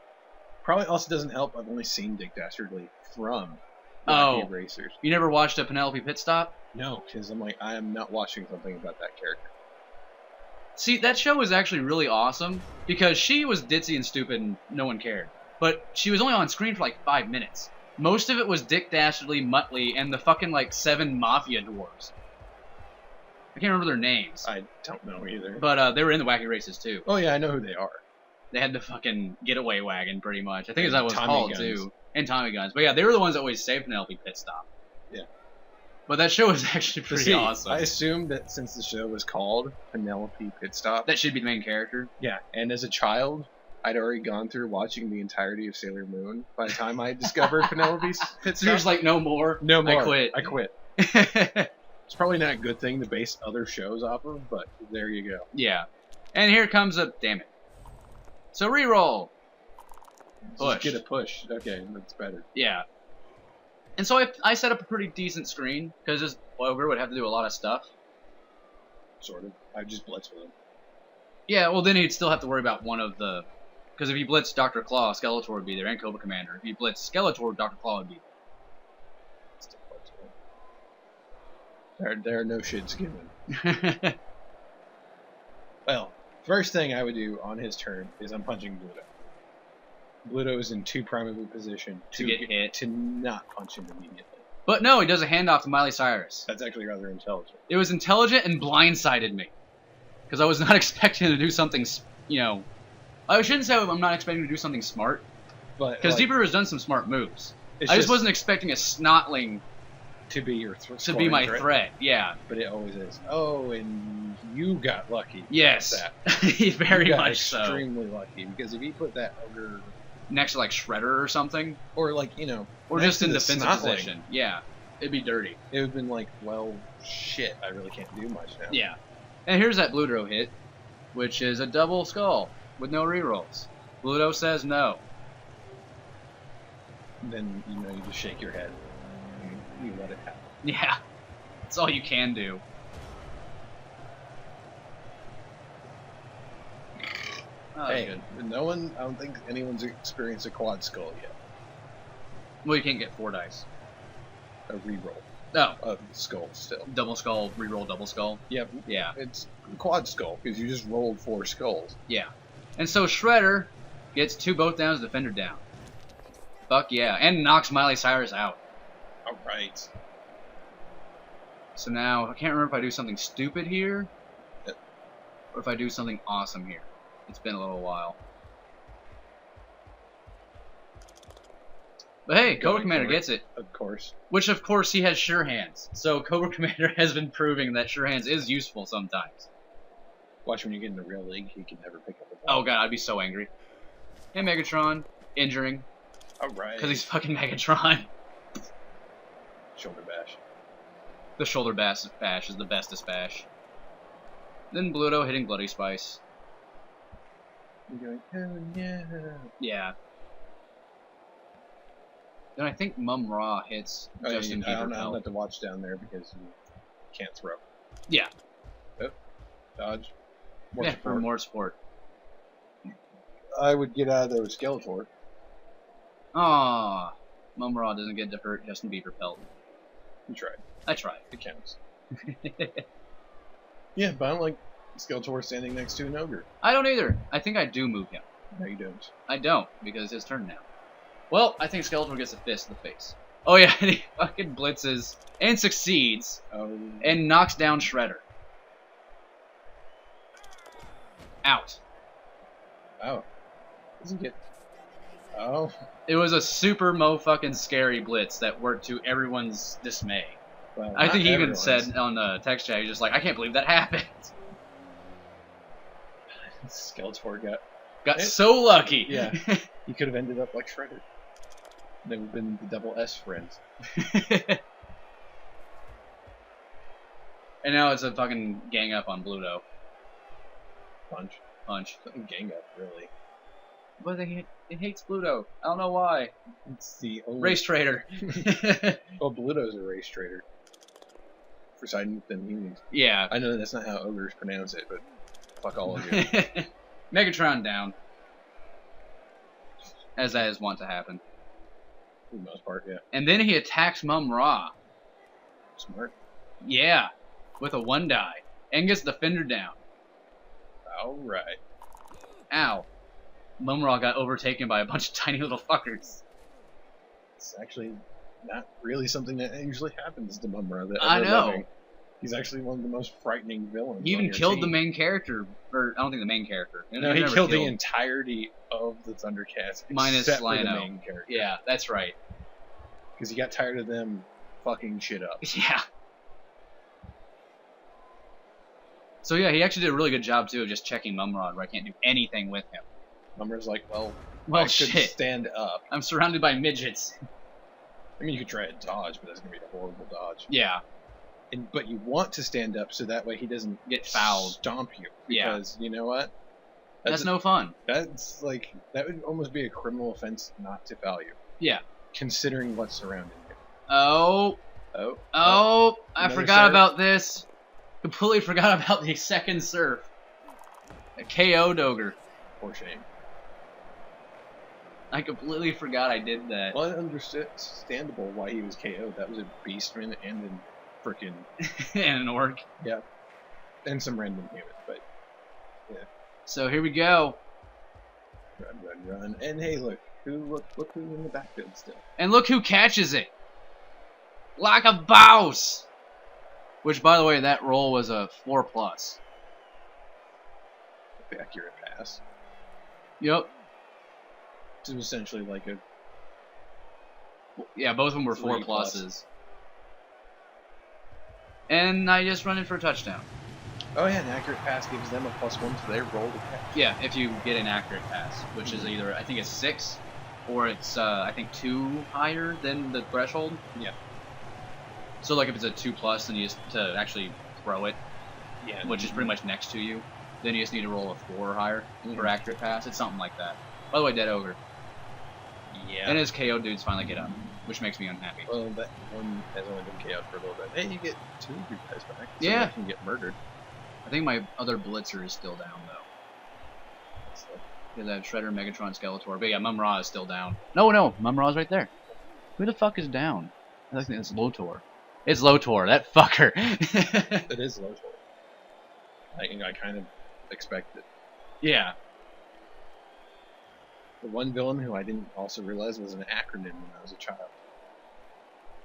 [SPEAKER 2] Probably also doesn't help. I've only seen Dick Dastardly from
[SPEAKER 1] Oh.
[SPEAKER 2] Wacky Racers.
[SPEAKER 1] You never watched a Penelope Pit Stop?
[SPEAKER 2] No, because I'm like, I am not watching something about that character.
[SPEAKER 1] See, that show was actually really awesome because she was ditzy and stupid and no one cared. But she was only on screen for like 5 minutes. Most of it was Dick Dastardly, Muttley, and the fucking like 7 mafia dwarves. I can't remember their names.
[SPEAKER 2] I don't know either.
[SPEAKER 1] But they were in the Wacky Races too.
[SPEAKER 2] Oh yeah, I know who they are.
[SPEAKER 1] They had the fucking getaway wagon pretty much. I think
[SPEAKER 2] And
[SPEAKER 1] that was
[SPEAKER 2] Tommy
[SPEAKER 1] called
[SPEAKER 2] guns.
[SPEAKER 1] too. And Tommy guns. But yeah, they were the ones that always saved Penelope Pit Stop.
[SPEAKER 2] Yeah.
[SPEAKER 1] But that show was actually
[SPEAKER 2] But
[SPEAKER 1] pretty
[SPEAKER 2] see,
[SPEAKER 1] awesome.
[SPEAKER 2] I assumed that since the show was called Penelope Pit Stop.
[SPEAKER 1] That should be the main character.
[SPEAKER 2] Yeah, and as a child, I'd already gone through watching the entirety of Sailor Moon by the time I discovered Penelope's Pit
[SPEAKER 1] So you're just
[SPEAKER 2] Stop.
[SPEAKER 1] like, no more.
[SPEAKER 2] No more.
[SPEAKER 1] I
[SPEAKER 2] quit.
[SPEAKER 1] quit.
[SPEAKER 2] It's probably not a good thing to base other shows off of, but there you go.
[SPEAKER 1] Yeah. And here comes a... Damn it. So reroll. Push.
[SPEAKER 2] Just get a push. Okay, that's better.
[SPEAKER 1] Yeah. And so I set up a pretty decent screen, because this ogre would have to do a lot of stuff.
[SPEAKER 2] Sort of. I just blitz with him.
[SPEAKER 1] Yeah, well then he'd still have to worry about one of the... Because if he blitzed Dr. Claw, Skeletor would be there, and Cobra Commander. If he blitzed Skeletor, Dr. Claw would be
[SPEAKER 2] Still blitz with him. There are no shits given.
[SPEAKER 1] there.
[SPEAKER 2] Well, first thing I would do on his turn is I'm punching Bluto. Bluto is in too prime of a position
[SPEAKER 1] To get hit.
[SPEAKER 2] to not punch him immediately.
[SPEAKER 1] But no, he does a handoff to Miley Cyrus.
[SPEAKER 2] That's actually rather intelligent.
[SPEAKER 1] It was intelligent and blindsided me. Because I was not expecting to do something, you know... I shouldn't say I'm not expecting to do something smart.
[SPEAKER 2] But
[SPEAKER 1] Because
[SPEAKER 2] like,
[SPEAKER 1] Deep River has done some smart moves.
[SPEAKER 2] it's
[SPEAKER 1] I just wasn't expecting a snotling
[SPEAKER 2] to be your
[SPEAKER 1] to be my threat. Yeah.
[SPEAKER 2] But it always is. Oh, and you got lucky.
[SPEAKER 1] Yes.
[SPEAKER 2] That.
[SPEAKER 1] Very
[SPEAKER 2] You got
[SPEAKER 1] much so.
[SPEAKER 2] extremely lucky because if you put that ogre,
[SPEAKER 1] Next to like Shredder or something.
[SPEAKER 2] or like
[SPEAKER 1] Or
[SPEAKER 2] next
[SPEAKER 1] just
[SPEAKER 2] to
[SPEAKER 1] in
[SPEAKER 2] the
[SPEAKER 1] defensive
[SPEAKER 2] Snotling,
[SPEAKER 1] position. Yeah. It'd be dirty.
[SPEAKER 2] it would have been like, well, shit, I really can't do much now.
[SPEAKER 1] Yeah. And here's that Bluto hit, which is a double skull with no rerolls. Bluto says no.
[SPEAKER 2] And then you just shake your head and you let it happen.
[SPEAKER 1] Yeah. That's all you can do. Oh, that's
[SPEAKER 2] Hey,
[SPEAKER 1] good.
[SPEAKER 2] no one, I don't think anyone's experienced a quad skull yet.
[SPEAKER 1] Well, you can't get 4 dice.
[SPEAKER 2] A reroll
[SPEAKER 1] Oh,
[SPEAKER 2] of the skull still.
[SPEAKER 1] double skull, reroll double skull.
[SPEAKER 2] Yep.
[SPEAKER 1] Yeah.
[SPEAKER 2] It's quad skull because you just rolled 4 skulls.
[SPEAKER 1] Yeah. And so Shredder gets 2 both downs, defender down. Fuck yeah. And knocks Miley Cyrus out.
[SPEAKER 2] All right.
[SPEAKER 1] So now, I can't remember if I do something stupid here,
[SPEAKER 2] Yep.
[SPEAKER 1] or if I do something awesome here. It's been a little while. But hey, Cobra
[SPEAKER 2] Going
[SPEAKER 1] Commander
[SPEAKER 2] for it.
[SPEAKER 1] gets it.
[SPEAKER 2] Of course.
[SPEAKER 1] Which, of course, he has Sure Hands. So Cobra Commander has been proving that Sure Hands is useful sometimes.
[SPEAKER 2] Watch when you get in the real league, he can never pick up the ball.
[SPEAKER 1] Oh god, I'd be so angry. Hey, Megatron. Injuring.
[SPEAKER 2] All right.
[SPEAKER 1] Because he's fucking Megatron.
[SPEAKER 2] Shoulder bash.
[SPEAKER 1] The shoulder bash is the bestest bash. Then Bluto hitting Bloody Spice.
[SPEAKER 2] You're going, oh yeah.
[SPEAKER 1] Yeah. Then I think Mum Ra hits Justin
[SPEAKER 2] I don't
[SPEAKER 1] Bieber
[SPEAKER 2] have
[SPEAKER 1] Pelt.
[SPEAKER 2] to watch down there because you can't throw.
[SPEAKER 1] Yeah.
[SPEAKER 2] Dodge. More
[SPEAKER 1] Yeah,
[SPEAKER 2] support.
[SPEAKER 1] for more support.
[SPEAKER 2] I would get out of there with Skeletor.
[SPEAKER 1] Aww. Mum Ra doesn't get to hurt Justin Bieber Pelt.
[SPEAKER 2] You tried.
[SPEAKER 1] I tried.
[SPEAKER 2] It counts. Yeah, but I don't like Skeletor standing next to an ogre.
[SPEAKER 1] I don't either. I think I do move him.
[SPEAKER 2] No, you don't.
[SPEAKER 1] I don't, because it's his turn now. Well, I think Skeletor gets a fist in the face. Oh yeah, and he fucking blitzes and succeeds
[SPEAKER 2] Oh.
[SPEAKER 1] and knocks down Shredder. Out.
[SPEAKER 2] Oh. Doesn't get. Oh.
[SPEAKER 1] It was a super mo-fucking scary blitz that worked to everyone's dismay.
[SPEAKER 2] Well,
[SPEAKER 1] I
[SPEAKER 2] not
[SPEAKER 1] think he even
[SPEAKER 2] everyone's.
[SPEAKER 1] said on the text chat, he's just like, I can't believe that happened.
[SPEAKER 2] Skeletor
[SPEAKER 1] Got
[SPEAKER 2] Eh.
[SPEAKER 1] so lucky.
[SPEAKER 2] Yeah. He could have ended up like Shredder. They would have been the double S friends.
[SPEAKER 1] And now it's a fucking gang up on Bluto.
[SPEAKER 2] Punch.
[SPEAKER 1] Punch.
[SPEAKER 2] Gang up, really.
[SPEAKER 1] But it hates Bluto. I don't know why.
[SPEAKER 2] It's the only.
[SPEAKER 1] Race traitor.
[SPEAKER 2] Well, Bluto's a race trader. for siding with them humans.
[SPEAKER 1] Yeah.
[SPEAKER 2] I know that's not how ogres pronounce it, but fuck all of you.
[SPEAKER 1] Megatron down. As that is wont to happen.
[SPEAKER 2] For the most part, yeah.
[SPEAKER 1] And then he attacks Mum Ra.
[SPEAKER 2] Smart.
[SPEAKER 1] Yeah. With a 1-die. And gets the Fender down.
[SPEAKER 2] Alright.
[SPEAKER 1] Ow. Mum Ra got overtaken by a bunch of tiny little fuckers.
[SPEAKER 2] It's actually not really something that usually happens to Mumra.
[SPEAKER 1] I know.
[SPEAKER 2] He's actually one of the most frightening villains.
[SPEAKER 1] He even killed the main character. Or, I don't think the main character.
[SPEAKER 2] No, he killed the entirety of the Thundercats.
[SPEAKER 1] Minus
[SPEAKER 2] except for the
[SPEAKER 1] Lino.
[SPEAKER 2] main character.
[SPEAKER 1] Yeah, that's right.
[SPEAKER 2] Because he got tired of them fucking shit up.
[SPEAKER 1] Yeah. So yeah, he actually did a really good job too of just checking Mumra where I can't do anything with him.
[SPEAKER 2] Mumra's like, well,
[SPEAKER 1] Well,
[SPEAKER 2] I should
[SPEAKER 1] shit.
[SPEAKER 2] stand up.
[SPEAKER 1] I'm surrounded by midgets.
[SPEAKER 2] I mean, you could try to dodge, but that's going to be a horrible dodge.
[SPEAKER 1] Yeah.
[SPEAKER 2] But you want to stand up so that way he doesn't
[SPEAKER 1] Get fouled.
[SPEAKER 2] stomp you.
[SPEAKER 1] Yeah.
[SPEAKER 2] Because, you know what?
[SPEAKER 1] That's no fun.
[SPEAKER 2] That's like, that would almost be a criminal offense not to foul you.
[SPEAKER 1] Yeah.
[SPEAKER 2] Considering what's surrounding you.
[SPEAKER 1] Oh.
[SPEAKER 2] Oh.
[SPEAKER 1] I
[SPEAKER 2] Another
[SPEAKER 1] forgot
[SPEAKER 2] surf?
[SPEAKER 1] about this. Completely forgot about the second surf. A KO'd ogre.
[SPEAKER 2] Poor shame.
[SPEAKER 1] I completely forgot I did that.
[SPEAKER 2] Well, understandable why he was KO'd. That was a beastman and a freaking...
[SPEAKER 1] And an orc.
[SPEAKER 2] Yeah. And some random human, but...
[SPEAKER 1] So here we go.
[SPEAKER 2] Run. And hey, look who's in the backfield still.
[SPEAKER 1] And look who catches it. Like a boss. Which, by the way, that roll was a 4+.
[SPEAKER 2] Accurate pass.
[SPEAKER 1] Yep.
[SPEAKER 2] It's essentially like a...
[SPEAKER 1] Yeah, both of them were 4
[SPEAKER 2] 3+.
[SPEAKER 1] pluses. And I just run in for a touchdown.
[SPEAKER 2] Oh yeah, an accurate pass gives them a +1 to their roll to catch.
[SPEAKER 1] Yeah, if you get an accurate pass, which is either, I think it's 6, or it's, I think 2 higher than the threshold.
[SPEAKER 2] Yeah.
[SPEAKER 1] So, like, if it's a 2+, then you just, to actually throw it,
[SPEAKER 2] Yeah.
[SPEAKER 1] which is pretty much next to you, then you just need to roll a 4 or higher for accurate pass. It's something like that. By the way, Dead Ogre.
[SPEAKER 2] Yeah.
[SPEAKER 1] And his KO dudes finally get up, which makes me unhappy.
[SPEAKER 2] Well, that one has only been KO'd for a little bit. Hey, you get 2 of your guys back. So
[SPEAKER 1] Yeah.
[SPEAKER 2] you can get murdered.
[SPEAKER 1] I think my other Blitzer is still down, though.
[SPEAKER 2] That's like,
[SPEAKER 1] Because I have Shredder, Megatron, Skeletor. But yeah, Mum Ra is still down. No, Mum Ra's right there. Who the fuck is down? I think it's Lotor. It's Lotor, that fucker.
[SPEAKER 2] it is low total. I kind of expected.
[SPEAKER 1] Yeah.
[SPEAKER 2] The one villain who I didn't also realize was an acronym when I was a child.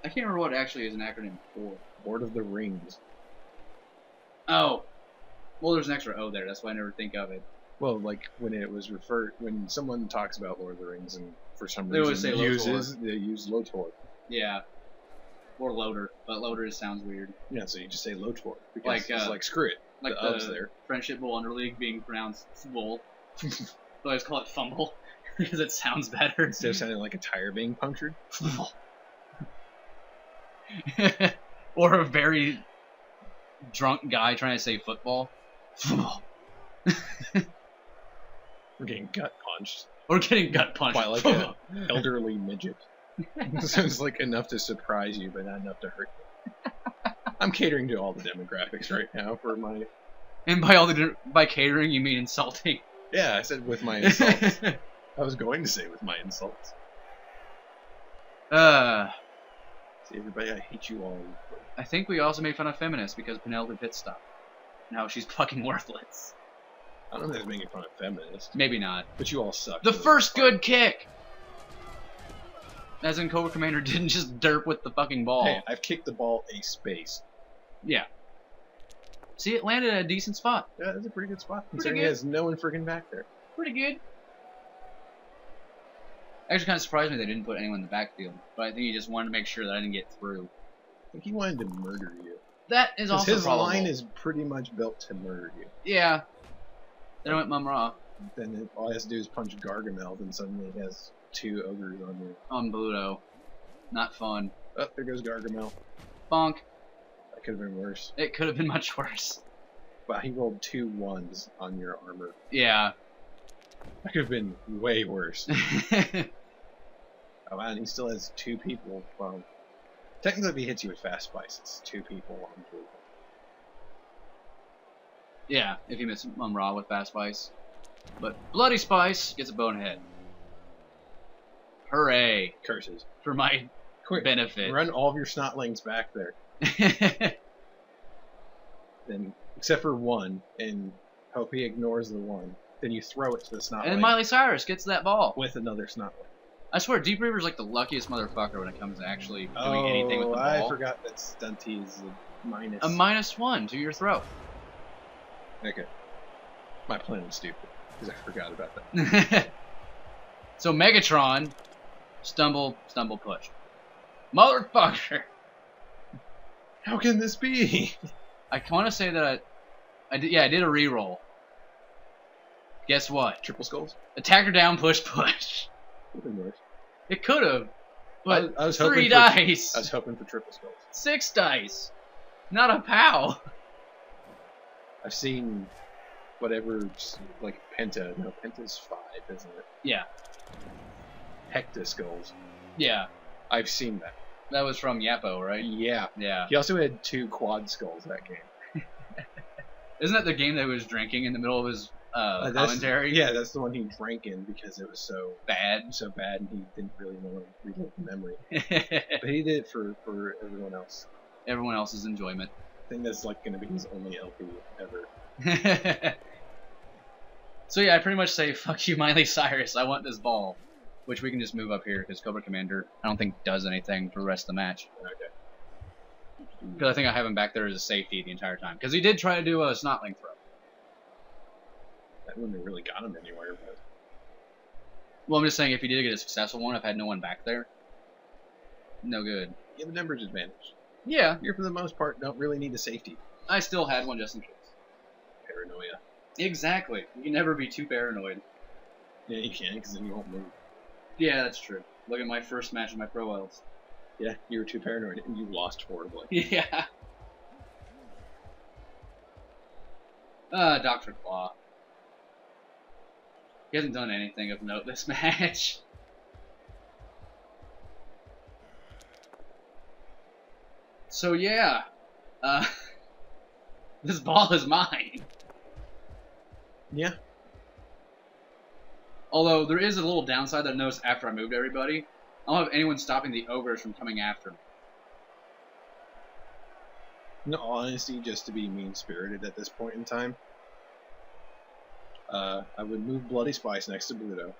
[SPEAKER 1] I can't remember what actually is an acronym for.
[SPEAKER 2] Lord of the Rings.
[SPEAKER 1] Oh. Well, there's an extra O there. That's why I never think of it.
[SPEAKER 2] Well, like when it was when someone talks about Lord of the Rings and for some
[SPEAKER 1] They always
[SPEAKER 2] reason
[SPEAKER 1] say
[SPEAKER 2] they use Lotor.
[SPEAKER 1] Yeah. Or Loader. But Loader just sounds weird.
[SPEAKER 2] Yeah, so you just say Lotor because
[SPEAKER 1] Like,
[SPEAKER 2] it's like screw it.
[SPEAKER 1] Like
[SPEAKER 2] the U's
[SPEAKER 1] the
[SPEAKER 2] there.
[SPEAKER 1] Friendship Bowl Underleague being pronounced Bowl. So I always call it Fumble. Because it sounds better.
[SPEAKER 2] Instead of sounding like a tire being punctured.
[SPEAKER 1] Or a very drunk guy trying to say football.
[SPEAKER 2] We're getting gut punched
[SPEAKER 1] Or getting gut punched.
[SPEAKER 2] by like an elderly midget. So it's like enough to surprise you, but not enough to hurt you. I'm catering to all the demographics right now for my...
[SPEAKER 1] And by catering, you mean insulting.
[SPEAKER 2] Yeah, I said with my insults. I was going to say with my insults. See, everybody, I hate you all.
[SPEAKER 1] I think we also made fun of feminists because Penelope Pitt stopped. Now she's fucking worthless.
[SPEAKER 2] I don't know if it's making fun of feminists,
[SPEAKER 1] Maybe not.
[SPEAKER 2] but you all suck.
[SPEAKER 1] The first good kick! As in Cobra Commander didn't just derp with the fucking ball.
[SPEAKER 2] Hey, I've kicked the ball a space.
[SPEAKER 1] Yeah. See, it landed at a decent spot.
[SPEAKER 2] Yeah, that's a pretty good spot.
[SPEAKER 1] Pretty
[SPEAKER 2] Considering
[SPEAKER 1] good.
[SPEAKER 2] he has no one freaking back there.
[SPEAKER 1] Pretty good. Actually, kind of surprised me they didn't put anyone in the backfield. But I think he just wanted to make sure that I didn't get through.
[SPEAKER 2] I think he wanted to murder you.
[SPEAKER 1] That is also
[SPEAKER 2] His
[SPEAKER 1] probable.
[SPEAKER 2] line is pretty much built to murder you.
[SPEAKER 1] Yeah. Then I went Mum Ra
[SPEAKER 2] Then all he has to do is punch Gargamel, and suddenly he has 2 ogres on you.
[SPEAKER 1] on Bluto. Not fun.
[SPEAKER 2] Oh, there goes Gargamel.
[SPEAKER 1] Bonk.
[SPEAKER 2] That could have been worse.
[SPEAKER 1] It could have been much worse.
[SPEAKER 2] Wow, he rolled 2 1s on your armor.
[SPEAKER 1] Yeah.
[SPEAKER 2] That could have been way worse. Oh man, he still has 2 people. Well, Technically, if he hits you with fast spice, it's 2 people on blue.
[SPEAKER 1] Yeah, if you miss Raw with Fast Spice. But Bloody Spice gets a bonehead. Hooray.
[SPEAKER 2] Curses.
[SPEAKER 1] For my
[SPEAKER 2] Quick,
[SPEAKER 1] benefit.
[SPEAKER 2] run all of your snotlings back there. Then, except for one, and hope he ignores the one. Then you throw it to the snotling.
[SPEAKER 1] And Miley Cyrus gets that ball.
[SPEAKER 2] With another snotling.
[SPEAKER 1] I swear, Deep Reaver's like the luckiest motherfucker when it comes to actually doing anything with the ball.
[SPEAKER 2] I forgot that Stunty is a minus.
[SPEAKER 1] A -1 to your throw.
[SPEAKER 2] Okay. My plan was stupid, because I forgot about that.
[SPEAKER 1] So Megatron, stumble, push. Motherfucker!
[SPEAKER 2] How can this be?
[SPEAKER 1] I want to say that I did a reroll. Guess what?
[SPEAKER 2] Triple skulls?
[SPEAKER 1] Attacker down, push. It could have, but
[SPEAKER 2] I was
[SPEAKER 1] 3
[SPEAKER 2] hoping
[SPEAKER 1] dice.
[SPEAKER 2] I was hoping for triple skulls.
[SPEAKER 1] 6 dice. Not a POW.
[SPEAKER 2] I've seen whatever, like Penta. No, Penta's 5, isn't it?
[SPEAKER 1] Yeah.
[SPEAKER 2] Hecta skulls.
[SPEAKER 1] Yeah.
[SPEAKER 2] I've seen that.
[SPEAKER 1] That was from Yappo, right?
[SPEAKER 2] Yeah.
[SPEAKER 1] Yeah.
[SPEAKER 2] He also had 2 quad skulls that game.
[SPEAKER 1] Isn't that the game that he was drinking in the middle of his commentary?
[SPEAKER 2] Yeah, that's the one he drank in because it was so
[SPEAKER 1] bad,
[SPEAKER 2] and he didn't really want to relive the memory. But he did it for everyone else.
[SPEAKER 1] Everyone else's enjoyment.
[SPEAKER 2] I think that's like going to be his only LP ever.
[SPEAKER 1] So yeah, I pretty much say, fuck you, Miley Cyrus, I want this ball. Which we can just move up here, because Cobra Commander, I don't think does anything for the rest of the match.
[SPEAKER 2] Okay.
[SPEAKER 1] Because I think I have him back there as a safety the entire time. Because he did try to do a Snotling throw.
[SPEAKER 2] That wouldn't have really got him anywhere, but...
[SPEAKER 1] Well, I'm just saying, if he did get a successful one, I've had no one back there. No good.
[SPEAKER 2] You have a numbers advantage.
[SPEAKER 1] Yeah.
[SPEAKER 2] You, for the most part, don't really need a safety.
[SPEAKER 1] I still had one just in case.
[SPEAKER 2] Paranoia.
[SPEAKER 1] Exactly. You can never be too paranoid.
[SPEAKER 2] Yeah, you can, because then you won't move.
[SPEAKER 1] Yeah, that's true. Look at my first match of my Pro Elves.
[SPEAKER 2] Yeah, you were too paranoid, and you lost horribly.
[SPEAKER 1] Yeah. Dr. Claw. He hasn't done anything of note this match. So yeah, this ball is mine.
[SPEAKER 2] Yeah.
[SPEAKER 1] Although there is a little downside that I noticed after I moved everybody. I don't have anyone stopping the ogres from coming after me.
[SPEAKER 2] In all honesty, just to be mean-spirited at this point in time, I would move Bloody Spice next to Bluto.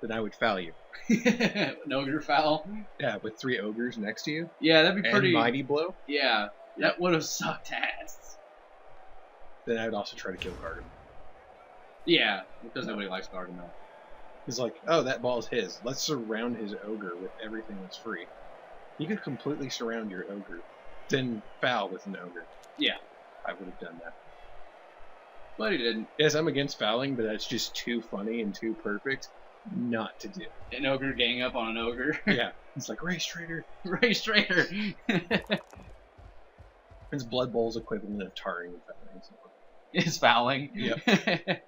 [SPEAKER 2] Then I would foul you.
[SPEAKER 1] An ogre foul?
[SPEAKER 2] Yeah, with 3 ogres next to you.
[SPEAKER 1] Yeah, that'd be pretty...
[SPEAKER 2] And Mighty Blow.
[SPEAKER 1] Yeah, that would have sucked ass.
[SPEAKER 2] Then I would also try to kill Garden.
[SPEAKER 1] Yeah, because nobody likes Gargamel.
[SPEAKER 2] He's like, oh, that ball's his. Let's surround his ogre with everything that's free. You could completely surround your ogre, then foul with an ogre.
[SPEAKER 1] Yeah.
[SPEAKER 2] I would have done that.
[SPEAKER 1] But he didn't.
[SPEAKER 2] Yes, I'm against fouling, but that's just too funny and too perfect not to do.
[SPEAKER 1] An ogre gang up on an ogre.
[SPEAKER 2] Yeah. It's like, Race Trader.
[SPEAKER 1] Race Trader.
[SPEAKER 2] It's Blood Bowl's equivalent of tarring and fouling. So.
[SPEAKER 1] It's fouling.
[SPEAKER 2] Yep.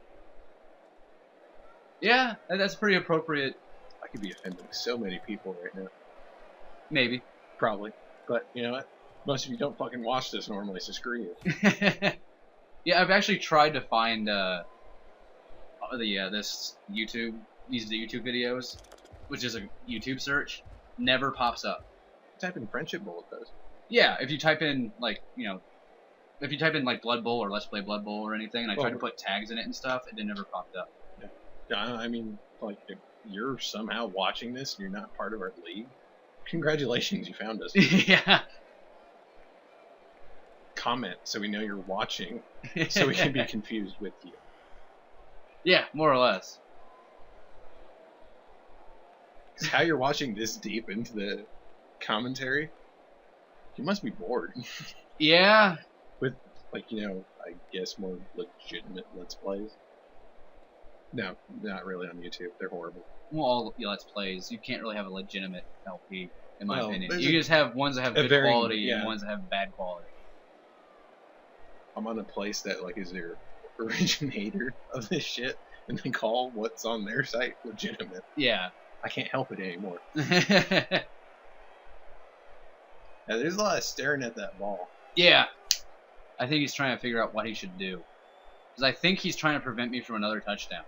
[SPEAKER 1] Yeah, that's pretty appropriate.
[SPEAKER 2] I could be offending so many people right now.
[SPEAKER 1] Maybe.
[SPEAKER 2] Probably. But, you know what? Most of you don't fucking watch this normally, so screw you.
[SPEAKER 1] Yeah, I've actually tried to find these YouTube videos, which is a YouTube search. Never pops up.
[SPEAKER 2] Type in Friendship Bowl with those.
[SPEAKER 1] Yeah, if you type in, like, if you type in, like, Blood Bowl or Let's Play Blood Bowl or anything, and I tried to put tags in it and stuff, it never popped up.
[SPEAKER 2] Yeah, I mean, like, if you're somehow watching this and you're not part of our league, congratulations, you found us.
[SPEAKER 1] Yeah.
[SPEAKER 2] Comment so we know you're watching, so we can be confused with you.
[SPEAKER 1] Yeah, more or less.
[SPEAKER 2] Because how you're watching this deep into the commentary, you must be bored.
[SPEAKER 1] Yeah.
[SPEAKER 2] With, like, I guess more legitimate Let's Plays. No, not really on YouTube. They're horrible.
[SPEAKER 1] Well, all Let's Plays, you can't really have a legitimate LP, in my opinion. You
[SPEAKER 2] a,
[SPEAKER 1] just have ones that have good quality and ones that have bad quality.
[SPEAKER 2] I'm on a place that, like, is their originator of this shit, and they call what's on their site legitimate.
[SPEAKER 1] Yeah.
[SPEAKER 2] I can't help it anymore. Yeah, there's a lot of staring at that ball.
[SPEAKER 1] Yeah. I think he's trying to figure out what he should do. Because I think he's trying to prevent me from another touchdown.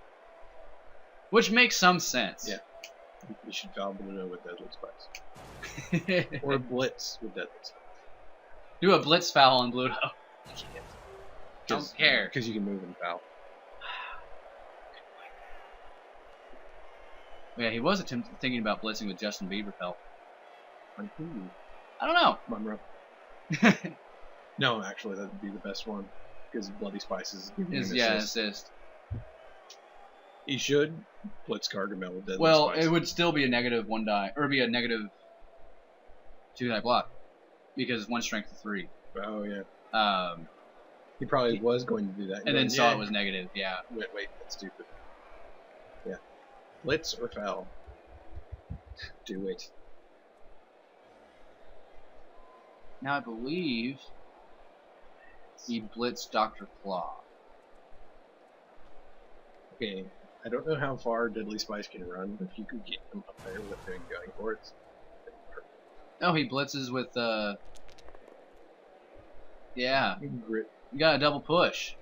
[SPEAKER 1] Which makes some sense.
[SPEAKER 2] Yeah. You should foul Bluto with Deadly Spice. Or blitz with Deadly Spice.
[SPEAKER 1] Do a blitz foul on Bluto. I can't. Don't care.
[SPEAKER 2] Because you can move and foul.
[SPEAKER 1] Yeah, he was thinking about blitzing with Justin Bieber felt.
[SPEAKER 2] On who?
[SPEAKER 1] I don't know.
[SPEAKER 2] Monroe. No, actually, that would be the best one. Because Bloody Spice is giving him an
[SPEAKER 1] assist.
[SPEAKER 2] He should blitz Gargamel with Deadly
[SPEAKER 1] Well,
[SPEAKER 2] Spice.
[SPEAKER 1] it would still be a negative 1 die, or be a negative 2 die block. Because 1 strength to 3.
[SPEAKER 2] Oh, yeah. He probably was going to do that.
[SPEAKER 1] And then saw it was negative, yeah.
[SPEAKER 2] Wait, that's stupid. Yeah. Blitz or foul? Do it.
[SPEAKER 1] Now I believe he blitzed Dr. Claw.
[SPEAKER 2] Okay, I don't know how far Deadly Spice can run, but if you could get him up there without him going for it, that'd be perfect.
[SPEAKER 1] No, he blitzes with, yeah.
[SPEAKER 2] Grit.
[SPEAKER 1] You got a double push.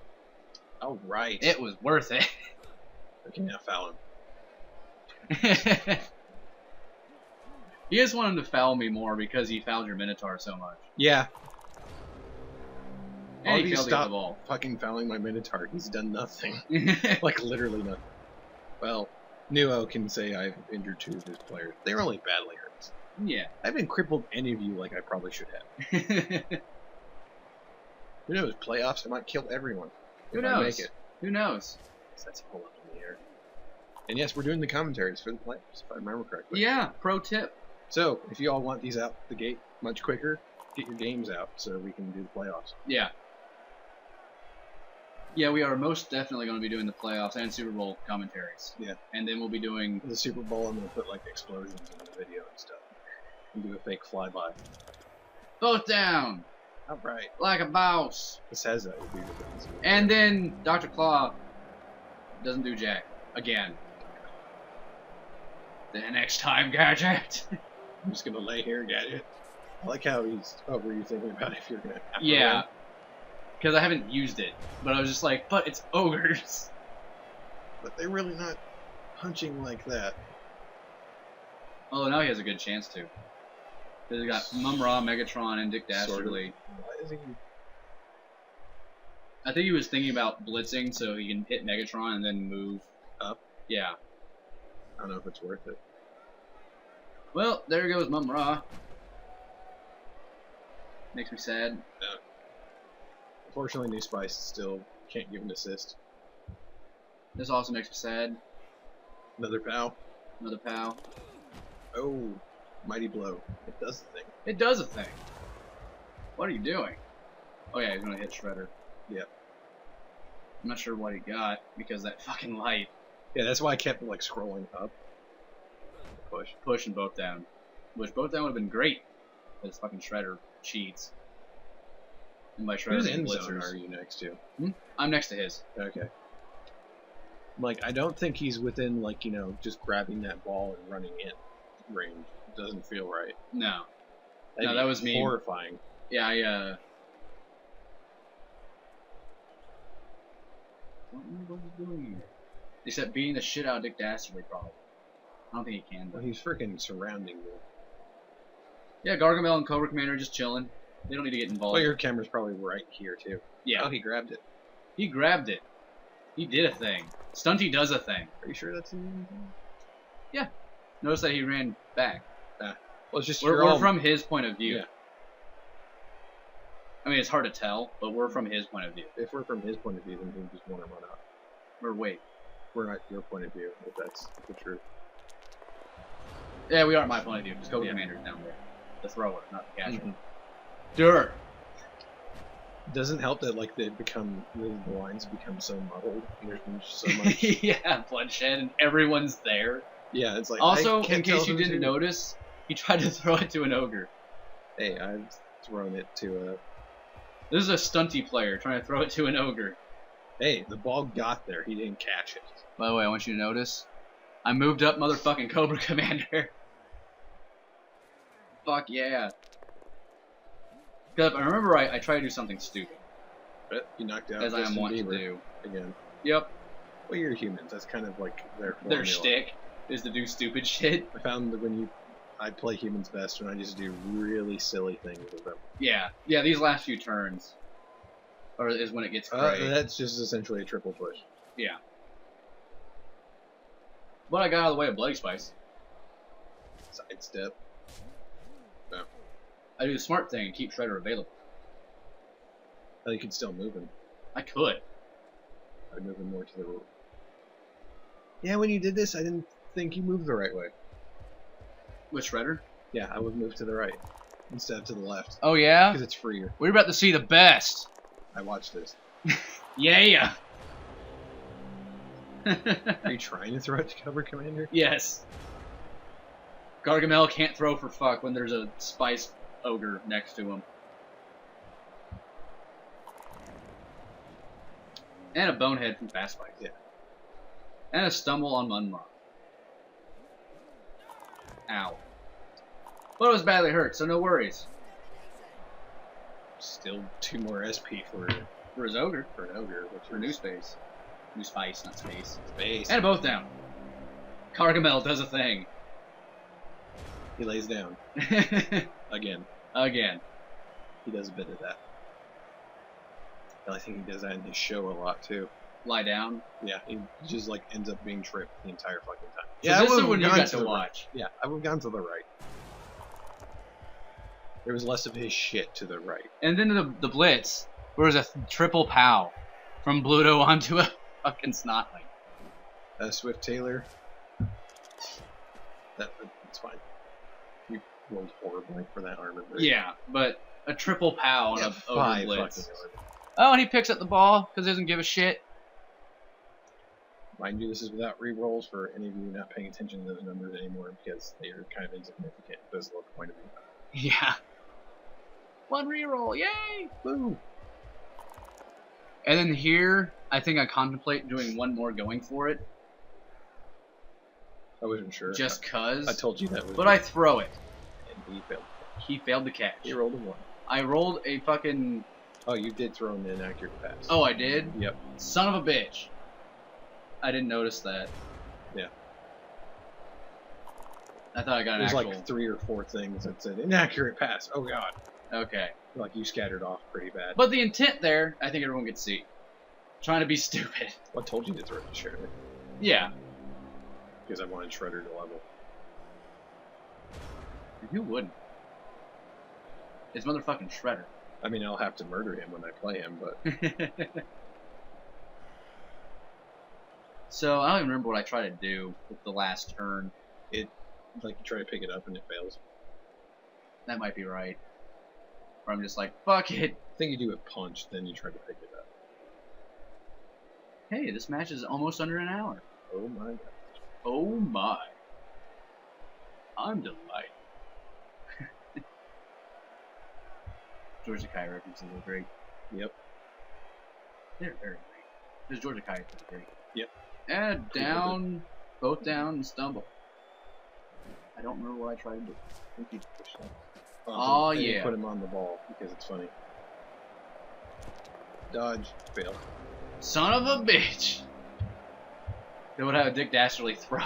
[SPEAKER 2] Oh, right.
[SPEAKER 1] It was worth it.
[SPEAKER 2] Okay, now foul him.
[SPEAKER 1] You just want him to foul me more because he fouled your Minotaur so much.
[SPEAKER 2] Yeah.
[SPEAKER 1] And
[SPEAKER 2] He
[SPEAKER 1] he failed to get the ball.
[SPEAKER 2] fucking fouling my Minotaur. He's done nothing. Like, literally nothing. Well, Nuo can say I've injured 2 of his players. They're only badly hurt.
[SPEAKER 1] Yeah.
[SPEAKER 2] I haven't crippled any of you like I probably should have. Who knows? Playoffs, I might kill everyone.
[SPEAKER 1] Who
[SPEAKER 2] if
[SPEAKER 1] knows?
[SPEAKER 2] I make it.
[SPEAKER 1] Who knows?
[SPEAKER 2] So that's a whole up in the air. And yes, we're doing the commentaries for the playoffs, if I remember correctly.
[SPEAKER 1] Yeah, pro tip.
[SPEAKER 2] So, if you all want these out the gate much quicker, get your games out so we can do the playoffs.
[SPEAKER 1] Yeah. Yeah, we are most definitely going to be doing the playoffs and Super Bowl commentaries.
[SPEAKER 2] Yeah.
[SPEAKER 1] And then we'll be doing...
[SPEAKER 2] The Super Bowl, I'm going to put, like, explosions in the video and stuff. And do a fake flyby.
[SPEAKER 1] Both down!
[SPEAKER 2] Alright.
[SPEAKER 1] Like a boss!
[SPEAKER 2] This has that would be the best.
[SPEAKER 1] And then Dr. Claw doesn't do jack. Again. The next time, Gadget!
[SPEAKER 2] I'm just going to lay here and get it. I like how he's... Oh, were you thinking about if you're going to...
[SPEAKER 1] Yeah. Because I haven't used it. But I was just like, but it's ogres.
[SPEAKER 2] But they're really not punching like that.
[SPEAKER 1] Oh, now he has a good chance to. Because he got Mum-Ra, Megatron, and Dick Dastardly.
[SPEAKER 2] Why is he...
[SPEAKER 1] I think he was thinking about blitzing so he can hit Megatron and then move
[SPEAKER 2] up?
[SPEAKER 1] Yeah.
[SPEAKER 2] I don't know if it's worth it.
[SPEAKER 1] Well, there goes Mum-Ra. Makes me sad.
[SPEAKER 2] No. Unfortunately, New Spice still can't give an assist.
[SPEAKER 1] This also makes me sad.
[SPEAKER 2] Another POW.
[SPEAKER 1] Another POW.
[SPEAKER 2] Oh, mighty blow. It does the thing.
[SPEAKER 1] It does a thing. What are you doing? Oh yeah, he's gonna hit Shredder.
[SPEAKER 2] Yep.
[SPEAKER 1] I'm not sure what he got because that fucking light.
[SPEAKER 2] Yeah, that's why I kept like scrolling up. Push.
[SPEAKER 1] Push and both down. Which both down would have been great. Because fucking Shredder cheats. And by Shredder,
[SPEAKER 2] Whose
[SPEAKER 1] I mean
[SPEAKER 2] end zone
[SPEAKER 1] blitzers.
[SPEAKER 2] are you next to?
[SPEAKER 1] I'm next to his.
[SPEAKER 2] Okay. Like, I don't think he's within, like, you know, just grabbing that ball and running in range. It doesn't feel right.
[SPEAKER 1] No.
[SPEAKER 2] That'd
[SPEAKER 1] No,
[SPEAKER 2] be
[SPEAKER 1] that was me.
[SPEAKER 2] horrifying.
[SPEAKER 1] Yeah, don't know what he's doing here. Except beating the shit out of Dick Dastardly, probably. I don't think he can,
[SPEAKER 2] Well,
[SPEAKER 1] though.
[SPEAKER 2] he's freaking surrounding me.
[SPEAKER 1] Yeah, Gargamel and Cobra Commander are just chilling. They don't need to get involved.
[SPEAKER 2] Well, your camera's probably right here, too.
[SPEAKER 1] Yeah.
[SPEAKER 2] Oh, he grabbed it.
[SPEAKER 1] He grabbed it. He did a thing. Stunty does a thing.
[SPEAKER 2] Are you sure that's in
[SPEAKER 1] Yeah. Notice that he ran back.
[SPEAKER 2] Well, it's just
[SPEAKER 1] We're from his point of view.
[SPEAKER 2] Yeah.
[SPEAKER 1] I mean, it's hard to tell, but we're from his point of view.
[SPEAKER 2] If we're from his point of view, then we just want to run up.
[SPEAKER 1] Or wait.
[SPEAKER 2] We're not your point of view, if that's the truth.
[SPEAKER 1] Yeah, we are at my point of view, because Cobra
[SPEAKER 2] Yeah.
[SPEAKER 1] Commander's down there. The thrower, not the catcher.
[SPEAKER 2] Mhm.
[SPEAKER 1] Dirt!
[SPEAKER 2] Doesn't help that like the lines become so muddled. And there's been so much.
[SPEAKER 1] Yeah, bloodshed, and everyone's there.
[SPEAKER 2] Yeah, it's like.
[SPEAKER 1] Also,
[SPEAKER 2] I can't
[SPEAKER 1] in case
[SPEAKER 2] tell
[SPEAKER 1] you
[SPEAKER 2] who's
[SPEAKER 1] didn't
[SPEAKER 2] who.
[SPEAKER 1] notice, he tried to throw it to an ogre.
[SPEAKER 2] Hey, I've thrown it to a.
[SPEAKER 1] This is a stunty player trying to throw it to an ogre.
[SPEAKER 2] Hey, the ball got there. He didn't catch it.
[SPEAKER 1] By the way, I want you to notice, I moved up motherfucking Cobra Commander. Fuck yeah. Because I remember I tried to do something stupid,
[SPEAKER 2] But you knocked out
[SPEAKER 1] as I am
[SPEAKER 2] Justin
[SPEAKER 1] wont to
[SPEAKER 2] Bieber
[SPEAKER 1] do.
[SPEAKER 2] again.
[SPEAKER 1] Yep.
[SPEAKER 2] Well, you're humans. That's kind of like their formula.
[SPEAKER 1] Their shtick is to do stupid shit.
[SPEAKER 2] I found that I play humans best when I just do really silly things with them.
[SPEAKER 1] Yeah. Yeah, these last few turns is when it gets crazy.
[SPEAKER 2] That's just essentially a triple push.
[SPEAKER 1] Yeah. But I got out of the way of Bloody Spice.
[SPEAKER 2] Sidestep. No.
[SPEAKER 1] I do the smart thing and keep Shredder available.
[SPEAKER 2] Oh, you can still move him.
[SPEAKER 1] I could.
[SPEAKER 2] I'd move him more to the right. Yeah, when you did this, I didn't think you moved the right way.
[SPEAKER 1] With Shredder?
[SPEAKER 2] Yeah, I would move to the right instead of to the left.
[SPEAKER 1] Oh, yeah?
[SPEAKER 2] Because it's freer.
[SPEAKER 1] We're about to see the best.
[SPEAKER 2] I watched this.
[SPEAKER 1] Yeah.
[SPEAKER 2] Are you trying to throw it to cover, Commander?
[SPEAKER 1] Yes. Gargamel can't throw for fuck when there's a Spice Ogre next to him. And a Bonehead from Fast Spice.
[SPEAKER 2] Yeah.
[SPEAKER 1] And a Stumble on Munmar. Ow. But it was badly hurt, so no worries.
[SPEAKER 2] Still 2 more SP for
[SPEAKER 1] his Ogre.
[SPEAKER 2] an ogre, which
[SPEAKER 1] For New Space. New Spice, not Space.
[SPEAKER 2] Space.
[SPEAKER 1] And both down. Gargamel does a thing.
[SPEAKER 2] He lays down. Again.
[SPEAKER 1] Again.
[SPEAKER 2] He does a bit of that. And I think he does that in his show a lot, too.
[SPEAKER 1] Lie down.
[SPEAKER 2] Yeah, he just, like, ends up being tripped the entire fucking time.
[SPEAKER 1] So
[SPEAKER 2] Yeah,
[SPEAKER 1] this
[SPEAKER 2] I
[SPEAKER 1] is
[SPEAKER 2] would've
[SPEAKER 1] when you
[SPEAKER 2] gone
[SPEAKER 1] got
[SPEAKER 2] to
[SPEAKER 1] to
[SPEAKER 2] the
[SPEAKER 1] watch.
[SPEAKER 2] right. Yeah, I would have gone to the right. There was less of his shit to the right.
[SPEAKER 1] And then the Blitz, where it was a triple pow from Bluto onto a fucking Snotling.
[SPEAKER 2] Swift Taylor. That's fine. You rolled horribly for that armor break.
[SPEAKER 1] Yeah, but a triple pow on
[SPEAKER 2] Yeah,
[SPEAKER 1] a
[SPEAKER 2] 5
[SPEAKER 1] Blitz.
[SPEAKER 2] fucking armor.
[SPEAKER 1] Oh, and he picks up the ball because he doesn't give a shit.
[SPEAKER 2] Mind you, this is without re-rolls for any of you not paying attention to those numbers anymore because they are kind of insignificant. Those look point of view.
[SPEAKER 1] Yeah. 1 reroll, yay!
[SPEAKER 2] Woo!
[SPEAKER 1] And then here, I think I contemplate doing 1 more going for it.
[SPEAKER 2] I wasn't sure.
[SPEAKER 1] Just cuz.
[SPEAKER 2] I told you that was.
[SPEAKER 1] But I throw it.
[SPEAKER 2] And he failed.
[SPEAKER 1] He failed to catch.
[SPEAKER 2] He rolled a 1.
[SPEAKER 1] I rolled a fucking...
[SPEAKER 2] Oh, you did throw an inaccurate pass.
[SPEAKER 1] Oh, I did?
[SPEAKER 2] Yep.
[SPEAKER 1] Son of a bitch. I didn't notice that.
[SPEAKER 2] Yeah.
[SPEAKER 1] I thought I got an
[SPEAKER 2] There's
[SPEAKER 1] actual...
[SPEAKER 2] like 3 or 4 things that said inaccurate pass. Oh god.
[SPEAKER 1] Okay.
[SPEAKER 2] Like you scattered off pretty bad.
[SPEAKER 1] But the intent there, I think everyone could see. Trying to be stupid.
[SPEAKER 2] Well, I told you to throw it to Shredder.
[SPEAKER 1] Yeah.
[SPEAKER 2] Because I wanted Shredder to level.
[SPEAKER 1] Who wouldn't? It's motherfucking Shredder.
[SPEAKER 2] I mean, I'll have to murder him when I play him, but
[SPEAKER 1] So, I don't even remember what I tried to do with the last turn.
[SPEAKER 2] like you try to pick it up and it fails.
[SPEAKER 1] That might be right. Or I'm just like, fuck it.
[SPEAKER 2] I think you do a punch, then you try to pick it up.
[SPEAKER 1] Hey, this match is almost under an hour.
[SPEAKER 2] Oh my god.
[SPEAKER 1] Oh my. I'm delighted. Georgia Kai references are great.
[SPEAKER 2] Yep.
[SPEAKER 1] They're very great. This Georgia Kai is great.
[SPEAKER 2] Yep.
[SPEAKER 1] And down, both down and stumble. I don't remember what I tried to do.
[SPEAKER 2] I think you push that.
[SPEAKER 1] Oh,
[SPEAKER 2] Then you
[SPEAKER 1] yeah.
[SPEAKER 2] put him on the ball because it's funny. Dodge, fail.
[SPEAKER 1] Son of a bitch! They would have a Dick Dastardly throw.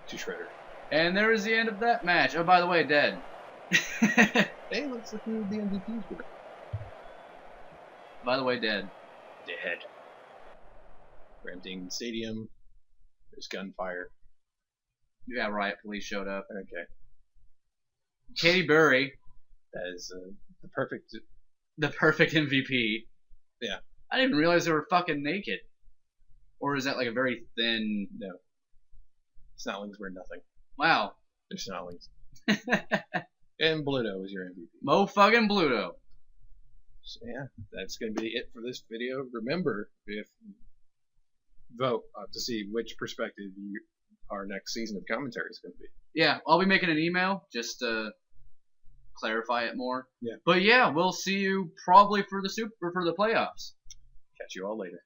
[SPEAKER 2] To Shredder.
[SPEAKER 1] And there is the end of that match. Oh, by the way, dead.
[SPEAKER 2] Hey, let's look who the MVPs were.
[SPEAKER 1] By the way, dead.
[SPEAKER 2] Dead. We're emptying the stadium. There's gunfire.
[SPEAKER 1] Yeah, riot police showed up.
[SPEAKER 2] Okay.
[SPEAKER 1] Katy Burry,
[SPEAKER 2] That is the perfect.
[SPEAKER 1] the perfect MVP.
[SPEAKER 2] Yeah.
[SPEAKER 1] I didn't even realize they were fucking naked. Or is that like a very thin...
[SPEAKER 2] No. Snotlings wear nothing.
[SPEAKER 1] Wow.
[SPEAKER 2] They're Snotlings. And Bluto is your MVP.
[SPEAKER 1] Mo fucking Bluto.
[SPEAKER 2] So, yeah, that's going to be it for this video. Remember, if vote to see which perspective our next season of commentary is going to be.
[SPEAKER 1] Yeah, I'll be making an email just to clarify it more.
[SPEAKER 2] Yeah.
[SPEAKER 1] But yeah, we'll see you probably for the playoffs.
[SPEAKER 2] Catch you all later.